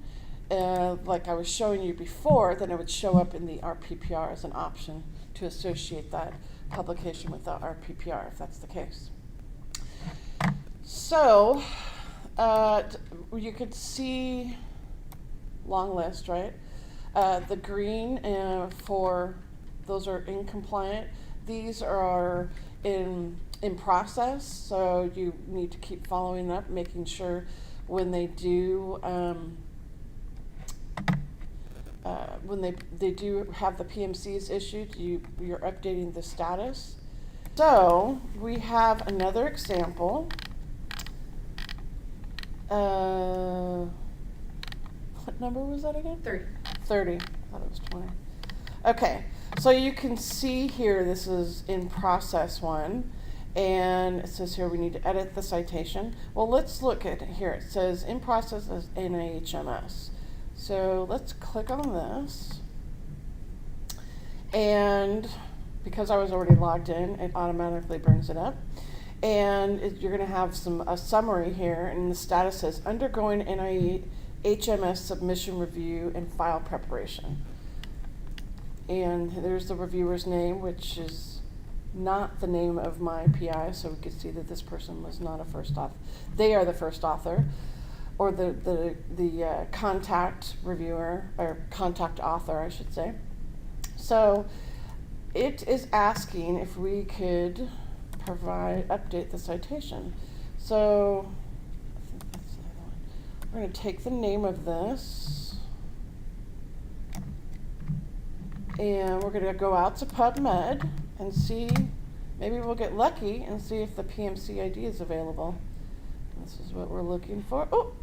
like I was showing you before, then it would show up in the RPPR as an option to associate that publication with the RPPR, if that's the case. So You could see long list, right? The green for those are incompliant. These are in process, so you need to keep following up, making sure when they do when they do have the PMCs issued, you're updating the status. So we have another example. What number was that again? 30. 30. I thought it was 20. Okay, so you can see here this is in process 1, and it says here we need to edit the citation. Well, let's look at it here. It says in process as NIHMS. So let's click on this, and because I was already logged in, it automatically brings it up. And you're going to have a summary here, and the status says undergoing NIHMS submission review and file preparation. And there's the reviewer's name, which is not the name of my PI, so we could see that this person was not a first author. They are the first author, or the contact reviewer, or contact author, I should say. So it is asking if we could update the citation. So I think that's the other one. We're going to take the name of this, and we're going to go out to PubMed and see, maybe we'll get lucky and see if the PMC ID is available. This is what we're looking for. Oh,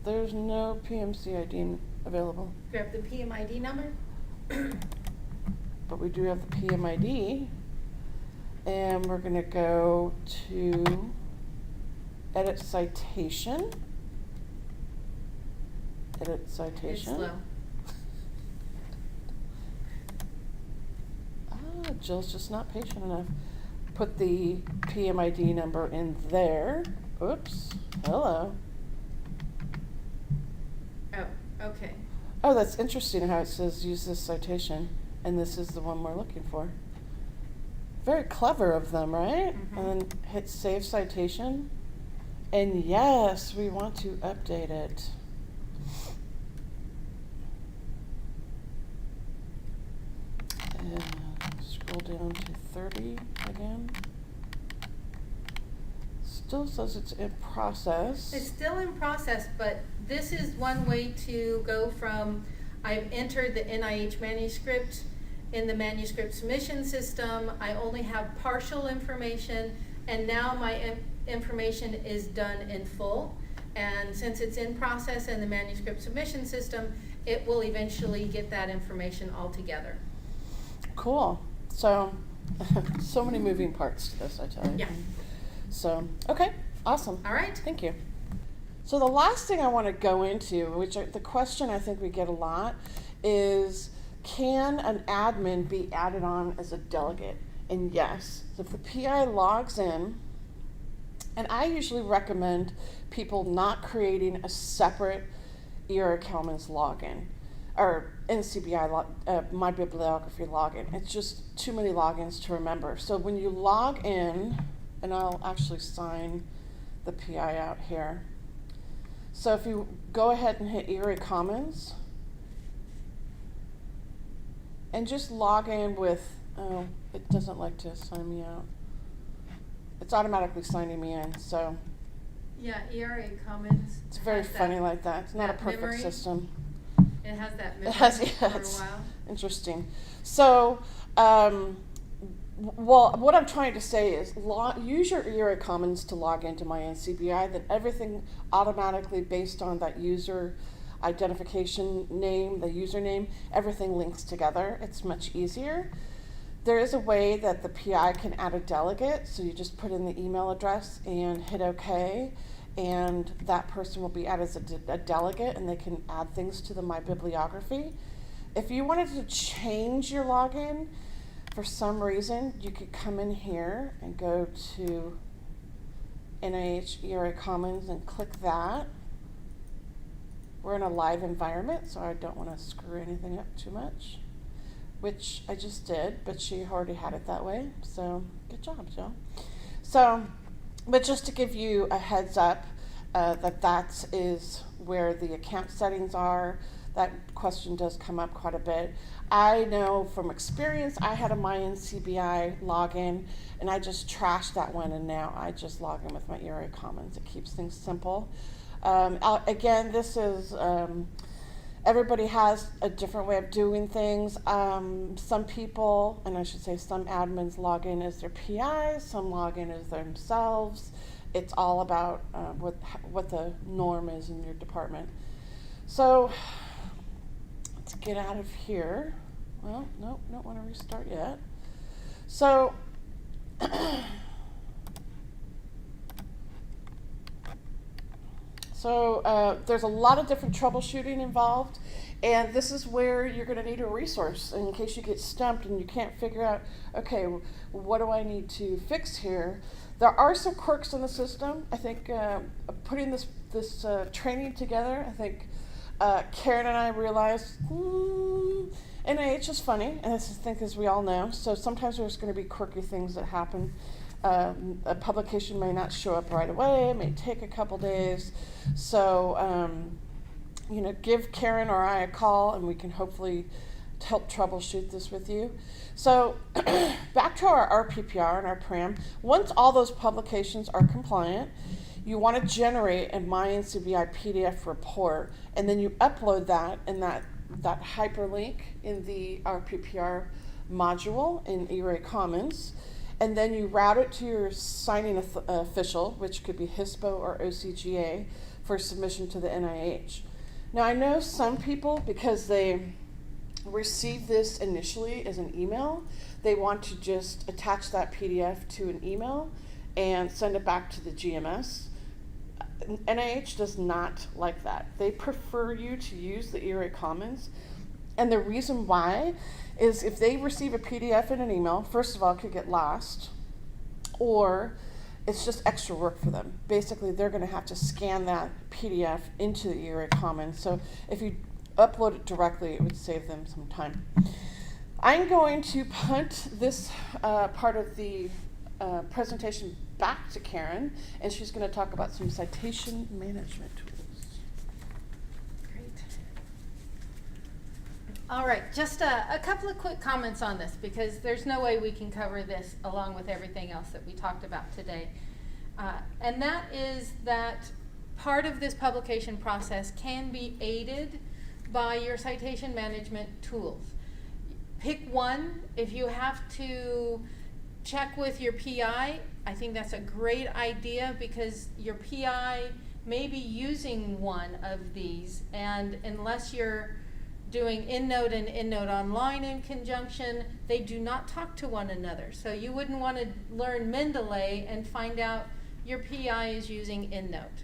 there's no PMC ID available. Grab the PMID number. But we do have the PMID. And we're going to go to edit citation. Edit citation. It's slow. Jill's just not patient enough. Put the PMID number in there. Oops. Hello. Oh, okay. Oh, that's interesting how it says use this citation, and this is the one we're looking for. Very clever of them, right? Mm-hmm. And then hit save citation. And yes, we want to update it. And scroll down to 30 again. Still says it's in process. It's still in process, but this is one way to go from I've entered the NIH manuscript in the manuscript submission system. I only have partial information, and now my information is done in full. And since it's in process in the manuscript submission system, it will eventually get that information all together. Cool. So, so many moving parts to this, I tell you. Yeah. So, okay, awesome. All right. Thank you. So the last thing I want to go into, the question I think we get a lot, is can an admin be added on as a delegate? And yes, so if the PI logs in, and I usually recommend people not creating a separate ERA Commons login or NCBI My Bibliography login. It's just too many logins to remember. So when you log in, and I'll actually sign the PI out here. So if you go ahead and hit ERA Commons, and just log in with, oh, it doesn't like to sign me out. It's automatically signing me in, so. Yeah, ERA Commons. It's very funny like that. It's not a perfect memory. system. It has that memory It has, for yeah, a it's while. interesting. So, well, what I'm trying to say is use your ERA Commons to log into my NCBI, then everything automatically based on that user identification name, the username, everything links together. It's much easier. There is a way that the PI can add a delegate, so you just put in the email address and hit OK, and that person will be added as a delegate, and they can add things to the My Bibliography. If you wanted to change your login for some reason, you could come in here and go to NIH ERA Commons and click that. We're in a live environment, so I don't want to screw anything up too much, which I just did, but she already had it that way, so good job, Jill. So, but just to give you a heads up, that is where the account settings are. That question does come up quite a bit. I know from experience, I had a MyNCBI login, and I just trashed that one, and now I just log in with my ERA Commons. It keeps things simple. Again, this is, everybody has a different way of doing things. Some people, and I should say some admins, log in as their PIs, some log in as themselves. It's all about what the norm is in your department. So let's get out of here. Well, nope, don't want to restart yet. So there's a lot of different troubleshooting involved, and this is where you're going to need a resource in case you get stumped and you can't figure out, okay, what do I need to fix here? There are some quirks in the system. I think putting this training together, I think Karen and I realized NIH is funny, and I think as we all know, so sometimes there's going to be quirky things that happen. A publication may not show up right away, it may take a couple days. So, give Karen or I a call, and we can hopefully help troubleshoot this with you. So, back to our RPPR and our PRAM. Once all those publications are compliant, you want to generate a MyNCBI PDF report, and then you upload that in that hyperlink in the RPPR module in ERA Commons. And then you route it to your signing official, which could be HISPO or OCGA, for submission to the NIH. Now, I know some people, because they receive this initially as an email, they want to just attach that PDF to an email and send it back to the GMS. NIH does not like that. They prefer you to use the ERA Commons. And the reason why is if they receive a PDF in an email, first of all, it could get lost, or it's just extra work for them. Basically, they're going to have to scan that PDF into the ERA Commons. So if you upload it directly, it would save them some time. I'm going to punt this part of the presentation back to Karen, and she's going to talk about some citation management tools. All right, just a couple of quick comments on this, because there's no way we can cover this along with everything else that we talked about today. And that is that part of this publication process can be aided by your citation management tools. Pick one. If you have to check with your PI, I think that's a great idea, because your PI may be using one of these, and unless you're doing EndNote and EndNote Online in conjunction, they do not talk to one another. So you wouldn't want to learn Mendeley and find out your PI is using EndNote.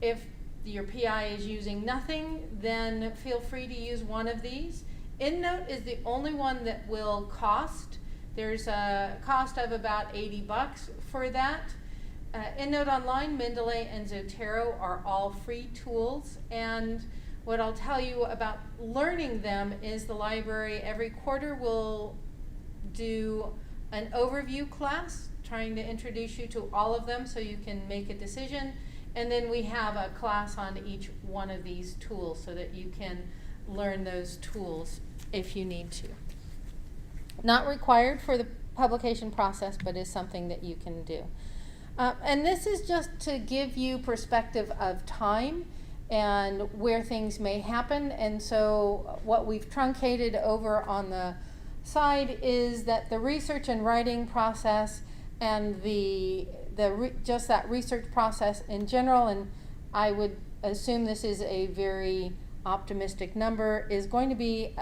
If your PI is using nothing, then feel free to use one of these. EndNote is the only one that will cost. There's a cost of about $80 for that. EndNote Online, Mendeley, and Zotero are all free tools, and what I'll tell you about learning them is the library every quarter will do an overview class, trying to introduce you to all of them so you can make a decision. And then we have a class on each one of these tools so that you can learn those tools if you need to. Not required for the publication process, but is something that you can do. And this is just to give you perspective of time and where things may happen. And so what we've truncated over on the side is that the research and writing process and just that research process in general, and I would assume this is a very optimistic number, is going to be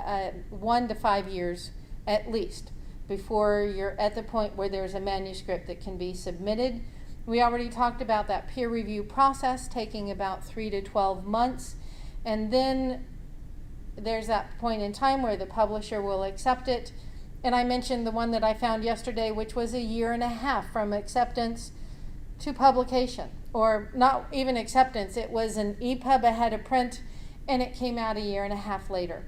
1 to 5 years at least before you're at the point where there's a manuscript that can be submitted. We already talked about that peer review process taking about 3 to 12 months, and then there's that point in time where the publisher will accept it. And I mentioned the one that I found yesterday, which was 1.5 years from acceptance to publication, or not even acceptance. It was an EPUB ahead of print, and it came out 1.5 years later.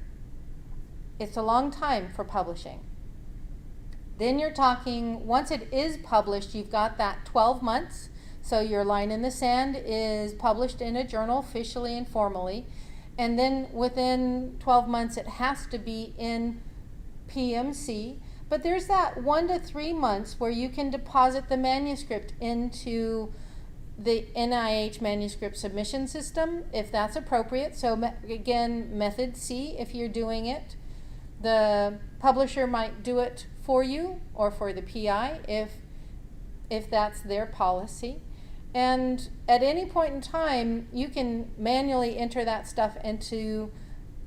It's a long time for publishing. Then you're talking, once it is published, you've got that 12 months So your line in the sand is published in a journal officially and formally. And then within 12 months, it has to be in PMC. But there's that 1 to 3 months where you can deposit the manuscript into the NIH manuscript submission system, if that's appropriate. So again, method C, if you're doing it. The publisher might do it for you or for the PI if that's their policy. And at any point in time, you can manually enter that stuff into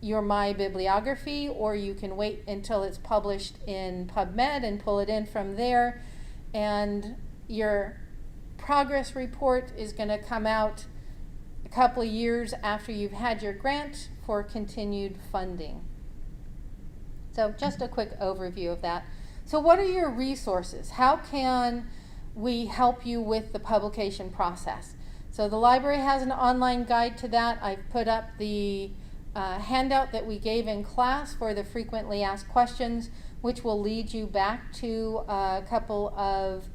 your My Bibliography, or you can wait until it's published in PubMed and pull it in from there. And your progress report is going to come out a couple of years after you've had your grant for continued funding. So just a quick overview of that. So what are your resources? How can we help you with the publication process? So the library has an online guide to that. I've put up the handout that we gave in class for the frequently asked questions, which will lead you back to a couple of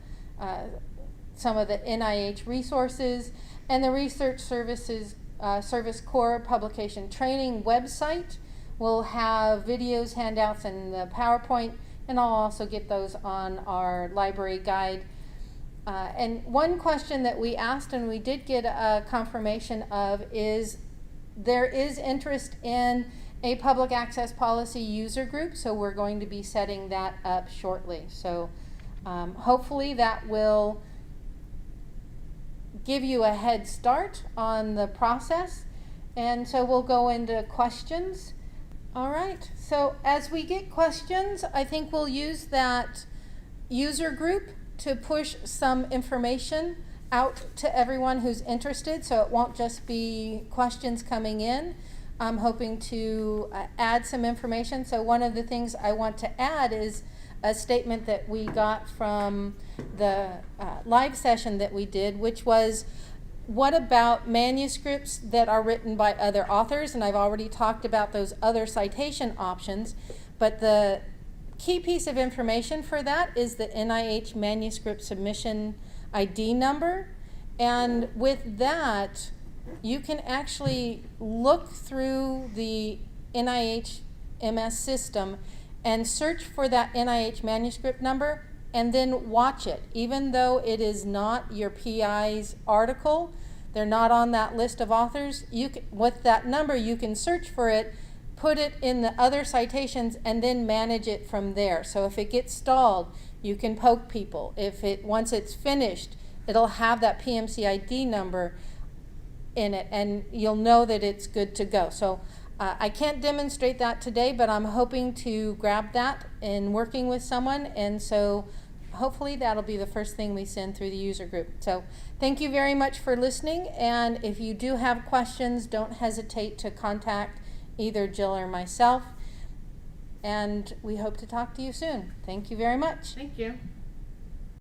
some of the NIH resources, and the Research Services Service Corps Publication Training website will have videos, handouts, and the PowerPoint, and I'll also get those on our library guide. And one question that we asked, and we did get a confirmation of, is there is interest in a public access policy user group, so we're going to be setting that up shortly. So hopefully that will give you a head start on the process. And so we'll go into questions. All right, so as we get questions, I think we'll use that user group to push some information out to everyone who's interested, so it won't just be questions coming in. I'm hoping to add some information. So one of the things I want to add is a statement that we got from the live session that we did, which was, what about manuscripts that are written by other authors? And I've already talked about those other citation options, but the key piece of information for that is the NIH manuscript submission ID number. And with that, you can actually look through the NIH MS system and search for that NIH manuscript number and then watch it. Even though it is not your PI's article, they're not on that list of authors, you can, with that number, you can search for it, put it in the other citations, and then manage it from there. So if it gets stalled, you can poke people. If it, once it's finished, it'll have that PMC ID number in it, and you'll know that it's good to go. So I can't demonstrate that today, but I'm hoping to grab that in working with someone, and so hopefully that'll be the first thing we send through the user group. So thank you very much for listening, and if you do have questions, don't hesitate to contact either Jill or myself, and we hope to talk to you soon. Thank you very much. Thank you.